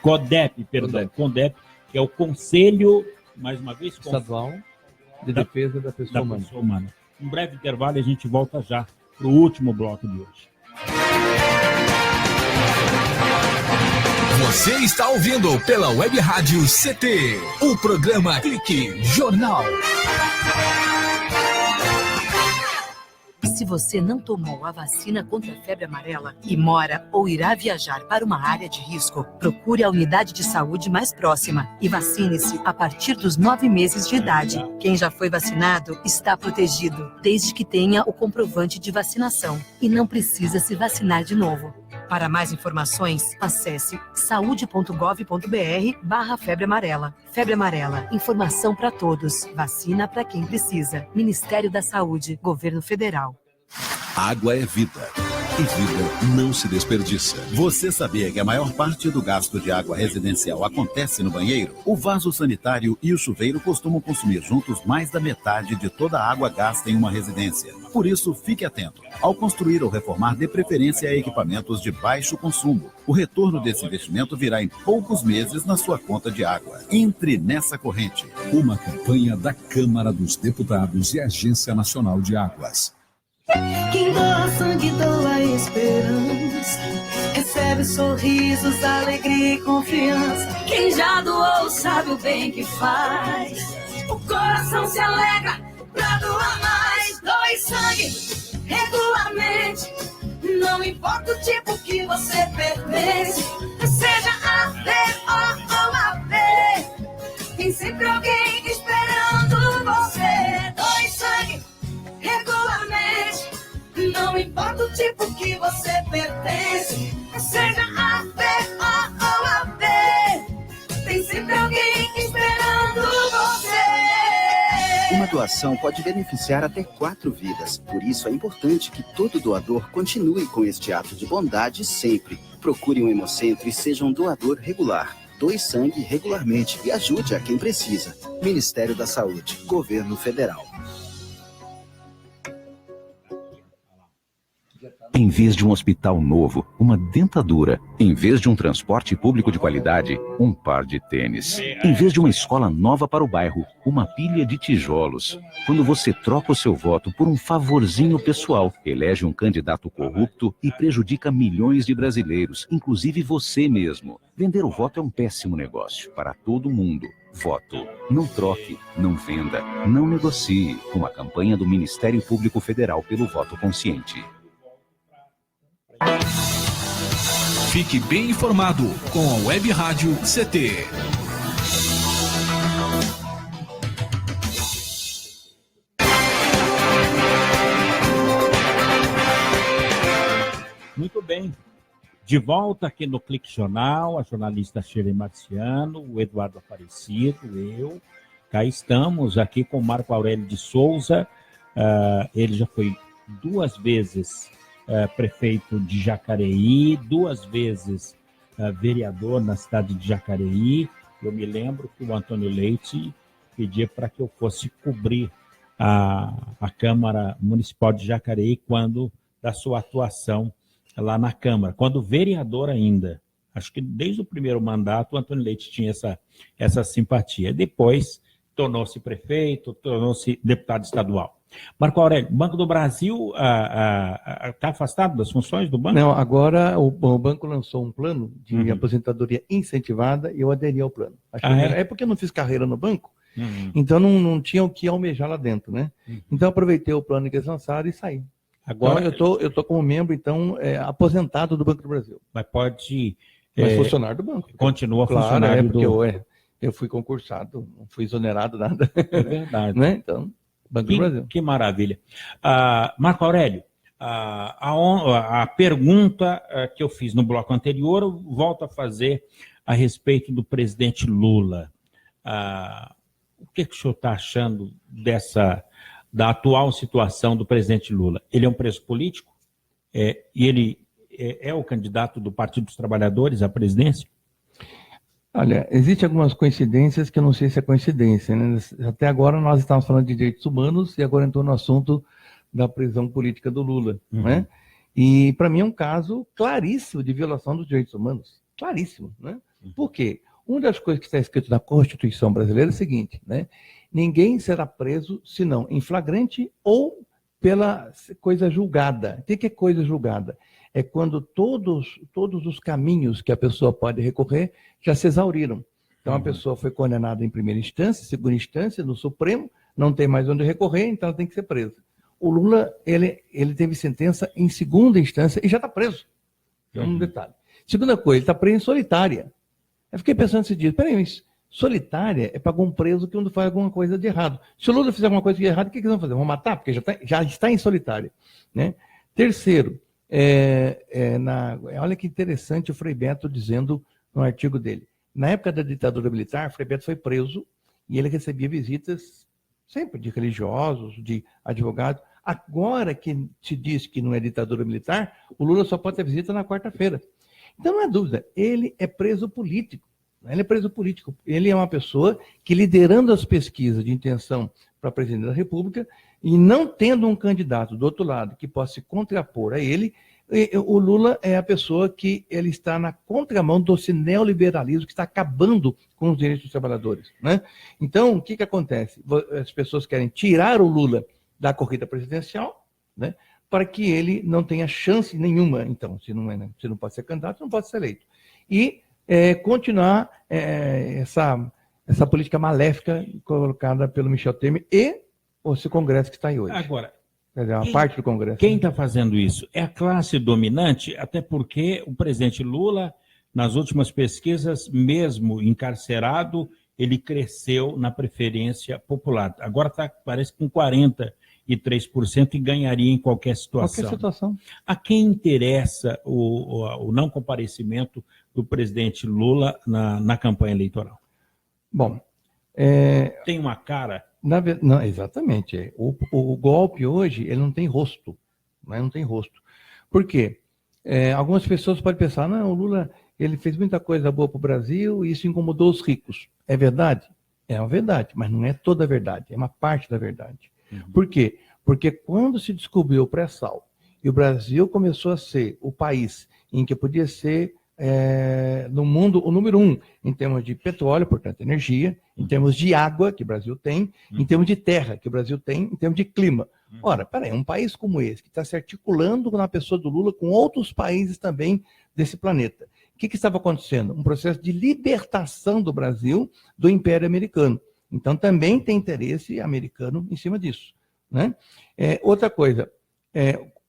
CODEP, que é o Conselho, mais uma vez, Estadual de Defesa da Pessoa Humana. Um breve intervalo e a gente volta já para o último bloco de hoje. Você está ouvindo pela Web Rádio CT, o programa Clique Jornal. Se você não tomou a vacina contra a febre amarela e mora ou irá viajar para uma área de risco, procure a unidade de saúde mais próxima e vacine-se a partir dos 9 meses de idade. Quem já foi vacinado está protegido, desde que tenha o comprovante de vacinação e não precisa se vacinar de novo. Para mais informações, acesse saude.gov.br/febre amarela. Febre amarela, informação para todos, vacina para quem precisa. Ministério da Saúde, Governo Federal. Água é vida. E vida não se desperdiça. Você sabia que a maior parte do gasto de água residencial acontece no banheiro? O vaso sanitário e o chuveiro costumam consumir juntos mais da metade de toda a água gasta em uma residência. Por isso, fique atento. Ao construir ou reformar, dê preferência a equipamentos de baixo consumo. O retorno desse investimento virá em poucos meses na sua conta de água. Entre nessa corrente. Uma campanha da Câmara dos Deputados e Agência Nacional de Águas. Quem doa sangue, doa esperança. Recebe sorrisos, alegria e confiança. Quem já doou sabe o bem que faz. O coração se alegra pra doar mais. Doe sangue regularmente. Não importa o tipo que você pertence. Seja AB ou AB. Tem sempre alguém esperando você. Doe sangue regularmente, não importa o tipo que você pertence, seja A, B ou AB, tem sempre alguém esperando você. Uma doação pode beneficiar até 4 vidas. Por isso é importante que todo doador continue com este ato de bondade sempre. Procure um hemocentro e seja um doador regular. Doe sangue regularmente e ajude a quem precisa. Ministério da Saúde, Governo Federal. Em vez de um hospital novo, uma dentadura. Em vez de um transporte público de qualidade, um par de tênis. Em vez de uma escola nova para o bairro, uma pilha de tijolos. Quando você troca o seu voto por um favorzinho pessoal, elege um candidato corrupto e prejudica milhões de brasileiros, inclusive você mesmo. Vender o voto é um péssimo negócio para todo mundo. Voto. Não troque, não venda, não negocie. Uma campanha do Ministério Público Federal pelo voto consciente. Fique bem informado com a Web Rádio CT. Muito bem. De volta aqui no Clique Jornal, a jornalista Shirley Marciano, o Eduardo Aparecido, eu. Cá estamos aqui com o Marco Aurélio de Souza. Ele já foi 2 vezes prefeito de Jacareí, 2 vezes vereador na cidade de Jacareí. Eu me lembro que o Antônio Leite pedia para que eu fosse cobrir a Câmara Municipal de Jacareí quando da sua atuação lá na Câmara, quando vereador ainda. Acho que desde o primeiro mandato o Antônio Leite tinha essa simpatia. Depois tornou-se prefeito, tornou-se deputado estadual. Marco Aurélio, Banco do Brasil está afastado das funções do banco? Não, agora o banco lançou um plano de aposentadoria incentivada e eu aderi ao plano. É porque eu não fiz carreira no banco, então não tinha o que almejar lá dentro, né? Então aproveitei o plano que eles lançaram e saí. Agora então, eu tô como membro, então, aposentado do Banco do Brasil. Mas pode... Mas funcionário do banco. Continua claro, funcionário porque eu fui concursado, não fui exonerado nada. É verdade. Né? Então... Banco do Brasil. Que maravilha. Marco Aurélio, a pergunta que eu fiz no bloco anterior, eu volto a fazer a respeito do presidente Lula. O que o senhor está achando da atual situação do presidente Lula? Ele é um preso político? E ele é o candidato do Partido dos Trabalhadores à presidência? Olha, existem algumas coincidências que eu não sei se é coincidência, né? Até agora nós estávamos falando de direitos humanos e agora entrou no assunto da prisão política do Lula, né? E para mim é um caso claríssimo de violação dos direitos humanos, claríssimo, né? Por quê? Uma das coisas que está escrito na Constituição brasileira é o seguinte, né? Ninguém será preso senão em flagrante ou pela coisa julgada. O que é coisa julgada? É quando todos os caminhos que a pessoa pode recorrer já se exauriram. Então, a pessoa foi condenada em primeira instância, segunda instância, no Supremo, não tem mais onde recorrer, então ela tem que ser presa. O Lula, ele teve sentença em segunda instância e já está preso. É um detalhe. Segunda coisa, ele está preso em solitária. Eu fiquei pensando esse dia, peraí, mas solitária é para algum preso que faz alguma coisa de errado. Se o Lula fizer alguma coisa de errado, o que eles vão fazer? Vão matar? Porque já está em solitária. Né? Terceiro, olha que interessante o Frei Beto dizendo no artigo dele. Na época da ditadura militar, Frei Beto foi preso e ele recebia visitas sempre de religiosos, de advogados. Agora que se diz que não é ditadura militar, o Lula só pode ter visita na quarta-feira. Então não há dúvida, ele é preso político. Ele é preso político. Ele é uma pessoa que, liderando as pesquisas de intenção para presidente da República, e não tendo um candidato do outro lado que possa se contrapor a ele, o Lula é a pessoa que ele está na contramão desse neoliberalismo que está acabando com os direitos dos trabalhadores. Né? Então, o que acontece? As pessoas querem tirar o Lula da corrida presidencial, né, para que ele não tenha chance nenhuma. Então, se não pode ser candidato, não pode ser eleito. E continuar essa política maléfica colocada pelo Michel Temer e esse Congresso que está aí hoje. Agora, quer dizer, uma parte do Congresso. Quem está fazendo isso? É a classe dominante, até porque o presidente Lula, nas últimas pesquisas, mesmo encarcerado, ele cresceu na preferência popular. Agora parece com 43% e ganharia em qualquer situação. Qualquer situação. A quem interessa o não comparecimento do presidente Lula na campanha eleitoral? Bom, tem uma cara Não, exatamente. O golpe hoje, ele não tem rosto. Né? Não tem rosto. Por quê? Algumas pessoas podem pensar, não, o Lula ele fez muita coisa boa para o Brasil e isso incomodou os ricos. É verdade? É uma verdade, mas não é toda a verdade, é uma parte da verdade. Por quê? Porque quando se descobriu o pré-sal e o Brasil começou a ser o país em que podia ser no mundo o número 1 em termos de petróleo, portanto energia, em termos de água, que o Brasil tem, em termos de terra, que o Brasil tem, em termos de clima. Ora, peraí, um país como esse, que está se articulando na pessoa do Lula com outros países também desse planeta. O que estava acontecendo? Um processo de libertação do Brasil do Império Americano. Então também tem interesse americano em cima disso. Né? Outra coisa,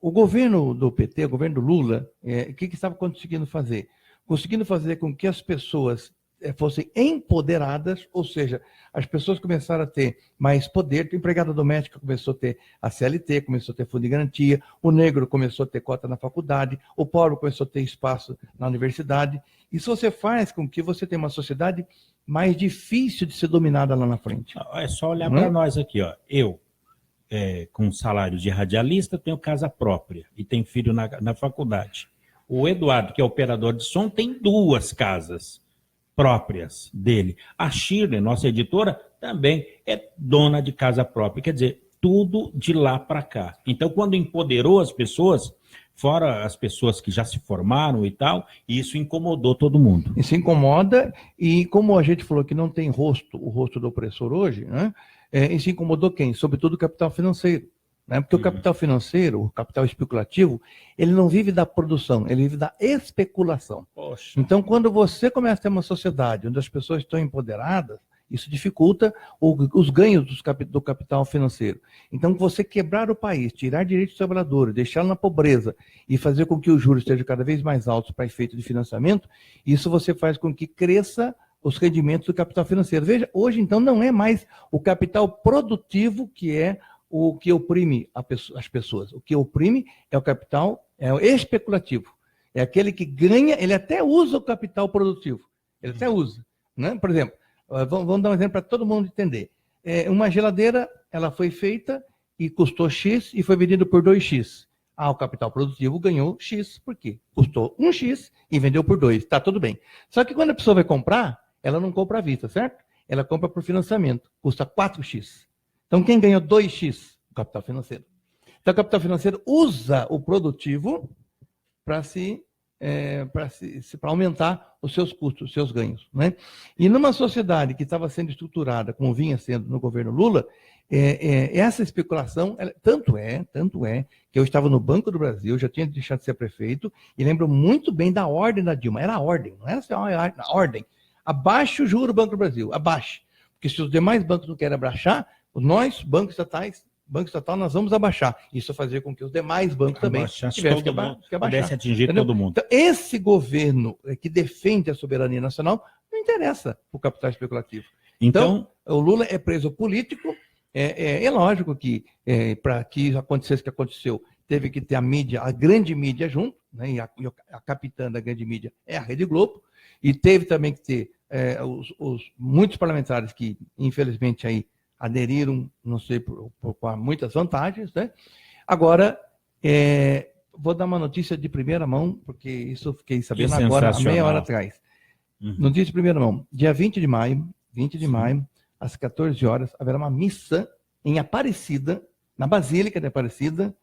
o governo do PT, o governo do Lula, o que estava conseguindo fazer? Conseguindo fazer com que as pessoas fossem empoderadas, ou seja, as pessoas começaram a ter mais poder, a empregada doméstica começou a ter a CLT, começou a ter fundo de garantia, o negro começou a ter cota na faculdade, o pobre começou a ter espaço na universidade. Isso você faz com que você tenha uma sociedade mais difícil de ser dominada lá na frente. É só olhar para nós aqui, ó. Eu, com salário de radialista, tenho casa própria e tenho filho na faculdade. O Eduardo, que é operador de som, tem 2 casas próprias dele. A Shirley, nossa editora, também é dona de casa própria. Quer dizer, tudo de lá para cá. Então, quando empoderou as pessoas, fora as pessoas que já se formaram e tal, isso incomodou todo mundo. Isso incomoda, e como a gente falou que não tem rosto, o rosto do opressor hoje, né? Isso incomodou quem? Sobretudo o capital financeiro. Né? Porque o capital financeiro, o capital especulativo, ele não vive da produção, ele vive da especulação. Poxa. Então, quando você começa a ter uma sociedade onde as pessoas estão empoderadas, isso dificulta os ganhos do capital financeiro. Então, você quebrar o país, tirar direitos dos trabalhadores, deixá-lo na pobreza e fazer com que os juros estejam cada vez mais altos para efeito de financiamento, isso você faz com que cresça os rendimentos do capital financeiro. Veja, hoje, então, não é mais o capital produtivo que é o que oprime as pessoas. O que oprime é o capital especulativo. É aquele que ganha, ele até usa o capital produtivo. Ele até usa. Né? Por exemplo, vamos dar um exemplo para todo mundo entender. Uma geladeira, ela foi feita e custou X e foi vendida por 2X. O capital produtivo ganhou X. Por quê? Custou 1X e vendeu por 2. Tá tudo bem. Só que quando a pessoa vai comprar, ela não compra à vista, certo? Ela compra por financiamento. Custa 4X. Então, quem ganhou 2X? O capital financeiro. Então, o capital financeiro usa o produtivo para aumentar os seus custos, os seus ganhos. Né? E numa sociedade que estava sendo estruturada, como vinha sendo no governo Lula, essa especulação, tanto é que eu estava no Banco do Brasil, já tinha deixado de ser prefeito, e lembro muito bem da ordem da Dilma. Era a ordem, não era assim, a ordem. Abaixe o juro do Banco do Brasil, abaixe. Porque se os demais bancos não querem abaixar, nós, banco estatal, nós vamos abaixar. Isso fazer com que os demais bancos também tivessem que abaixar. Pudesse atingir todo mundo. Então, esse governo que defende a soberania nacional não interessa o capital especulativo. Então, o Lula é preso político. É lógico que para que acontecesse o que aconteceu, teve que ter a grande mídia junto, né? E a capitã da grande mídia é a Rede Globo, e teve também que ter muitos parlamentares que, infelizmente, aí aderiram, não sei, por muitas vantagens, né? Agora, vou dar uma notícia de primeira mão, porque isso eu fiquei sabendo agora, há meia hora atrás. Notícia de primeira mão. Dia 20 de maio, às 14 horas, haverá uma missa em Aparecida, na Basílica de Aparecida,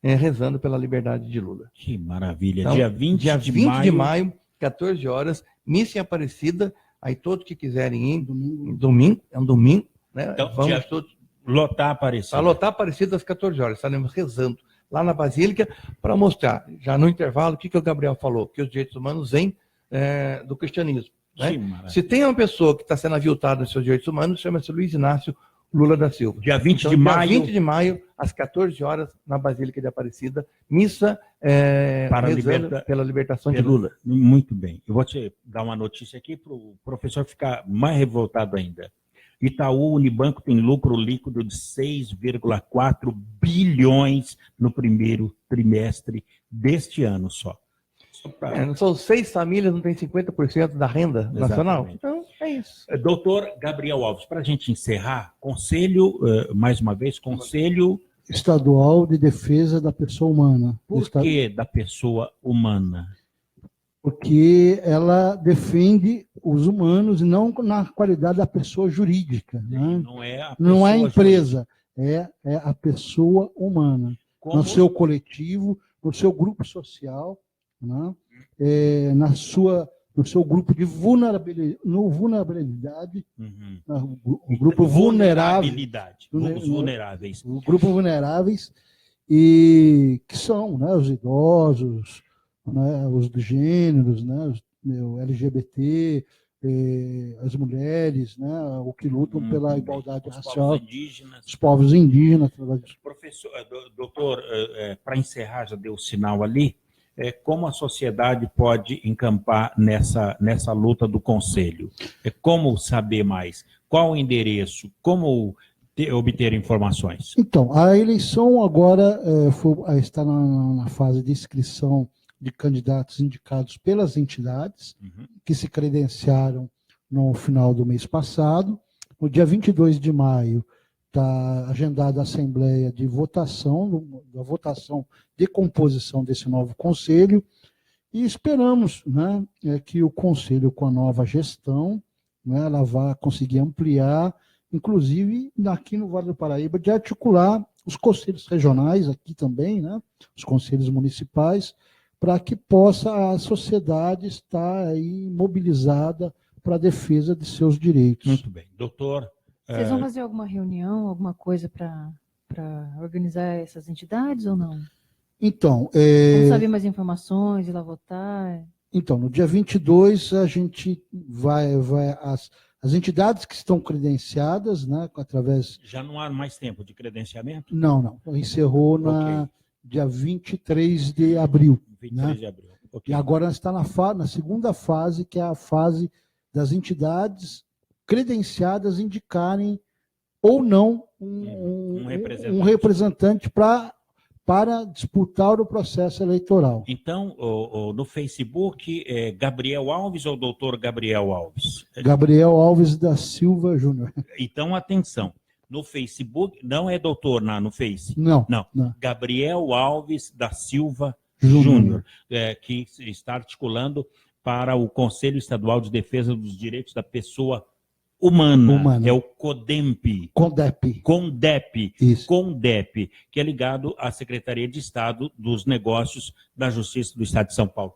rezando pela liberdade de Lula. Que maravilha. Então, dia 20 de maio, 14 horas, missa em Aparecida, aí todos que quiserem ir, domingo, é um domingo, né? Então, vamos todos lotar Aparecida. Para lotar Aparecida às 14 horas, estaremos rezando lá na Basílica para mostrar, já no intervalo, o que o Gabriel falou, que os direitos humanos vêm do cristianismo. Né? Se tem uma pessoa que está sendo aviltada nos seus direitos humanos, chama-se Luiz Inácio Lula da Silva. Dia 20 então, de maio. Dia 20 de maio, às 14 horas, na Basílica de Aparecida, missa pela libertação de Lula. Muito bem. Eu vou te dar uma notícia aqui para o professor ficar mais revoltado ainda. Itaú Unibanco tem lucro líquido de 6,4 bilhões no primeiro trimestre deste ano só. São 6 famílias, não tem 50% da renda nacional. Então, é isso. Doutor Gabriel Alves, para a gente encerrar, conselho, mais uma vez, Conselho Estadual de Defesa da Pessoa Humana. Por que da pessoa humana? Porque ela defende os humanos e não na qualidade da pessoa jurídica. Né? Não é a empresa, é a pessoa humana. Como? No seu coletivo, no seu grupo social, né? No seu grupo de vulnerabilidade, o grupo vulnerabilidade, grupos vulneráveis. O grupo vulneráveis, e que são, né, os idosos, né, os dos gêneros, né, o LGBT, as mulheres, né, o que lutam pela igualdade racial, os povos indígenas. Professor, doutor, para encerrar, já deu o sinal ali, como a sociedade pode encampar nessa luta do Conselho? Como saber mais? Qual o endereço? Como obter informações? Então, a eleição agora está na fase de inscrição de candidatos indicados pelas entidades que se credenciaram no final do mês passado. No dia 22 de maio está agendada a assembleia de votação, da votação de composição desse novo conselho, e esperamos, né, que o conselho, com a nova gestão, né, ela vá conseguir ampliar, inclusive aqui no Vale do Paraíba, de articular os conselhos regionais aqui também, né, os conselhos municipais, para que possa a sociedade estar aí mobilizada para a defesa de seus direitos. Muito bem. Doutor... Vocês vão fazer alguma reunião, alguma coisa para organizar essas entidades ou não? Então... Vamos saber mais informações, ir lá votar? Então, no dia 22, a gente vai as entidades que estão credenciadas, né, através... Já não há mais tempo de credenciamento? Não. Encerrou na dia 23 de abril. 23 né? de abril. E agora está na segunda fase, que é a fase das entidades credenciadas indicarem ou não um representante para disputar o processo eleitoral. Então, no Facebook, é Gabriel Alves ou doutor Gabriel Alves? Gabriel Alves da Silva Júnior. Então, atenção. No Facebook, não é doutor no Face? Não. Gabriel Alves da Silva Júnior, que está articulando para o Conselho Estadual de Defesa dos Direitos da Pessoa Humana. É o CODEMP. CONDEP. Isso. CONDEP, que é ligado à Secretaria de Estado dos Negócios da Justiça do Estado de São Paulo.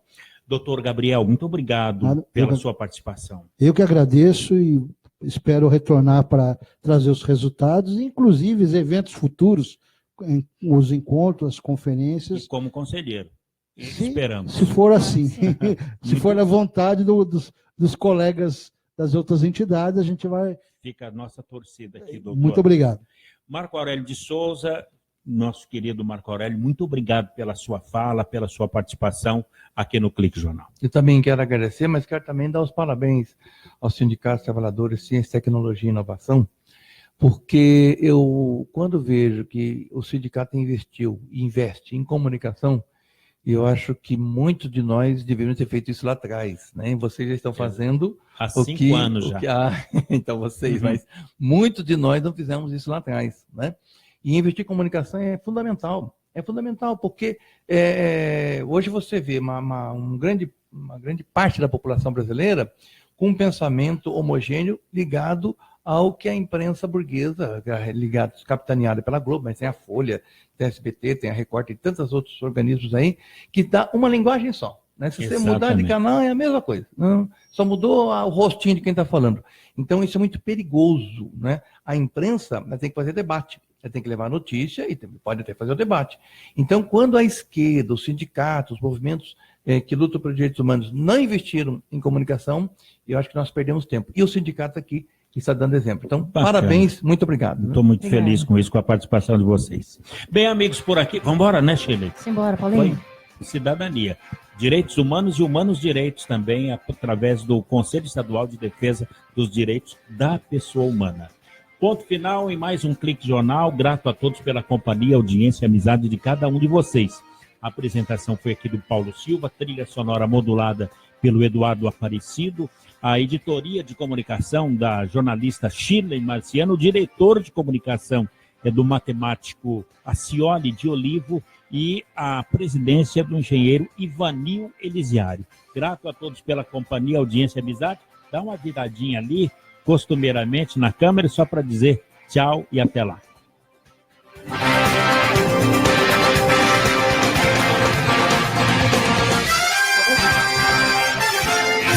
Doutor Gabriel, muito obrigado pela sua participação. Eu que agradeço e espero retornar para trazer os resultados, inclusive os eventos futuros, os encontros, as conferências. E como conselheiro. Esperamos. Se for assim, se for na vontade dos colegas das outras entidades, a gente vai... Fica a nossa torcida aqui, doutor. Muito obrigado. Marco Aurélio de Souza, nosso querido Marco Aurélio, muito obrigado pela sua fala, pela sua participação aqui no Clique Jornal. Eu também quero agradecer, mas quero também dar os parabéns aos sindicatos trabalhadores de Ciência, Tecnologia e Inovação, porque eu, quando vejo que o sindicato investe em comunicação, eu acho que muitos de nós deveriam ter feito isso lá atrás, né? Vocês já estão fazendo... Há 5 anos já. Então vocês, mas muitos de nós não fizemos isso lá atrás, né? E investir em comunicação é fundamental. É fundamental porque hoje você vê uma grande parte da população brasileira com um pensamento homogêneo ligado ao que a imprensa burguesa, capitaneada pela Globo, mas tem a Folha, tem a SBT, tem a Record, tem tantos outros organismos aí, que dá uma linguagem só. Né? Se você mudar de canal, é a mesma coisa. Não, só mudou o rostinho de quem está falando. Então, isso é muito perigoso. Né? A imprensa tem que fazer debate. Ela tem que levar notícia e pode até fazer o debate. Então, quando a esquerda, os sindicatos, os movimentos que lutam pelos direitos humanos não investiram em comunicação, eu acho que nós perdemos tempo. E o sindicato aqui que está dando exemplo. Então, parabéns, muito obrigado. Estou muito feliz com isso, com a participação de vocês. Bem, amigos, por aqui, vamos embora, né, Shirley? Simbora, Paulinho. Cidadania. Direitos humanos e humanos direitos também, através do Conselho Estadual de Defesa dos Direitos da Pessoa Humana. Ponto final em mais um Clique Jornal. Grato a todos pela companhia, audiência e amizade de cada um de vocês. A apresentação foi aqui do Paulo Silva, trilha sonora modulada pelo Eduardo Aparecido, a editoria de comunicação da jornalista Shirley Marciano, o diretor de comunicação é do matemático Acioli de Olivo e a presidência do engenheiro Ivanil Elisiário. Grato a todos pela companhia, audiência e amizade. Dá uma viradinha ali, costumeiramente, na câmera, só para dizer tchau e até lá.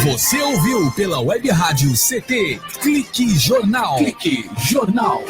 Você ouviu pela Web Rádio CT Clique Jornal. Clique Jornal.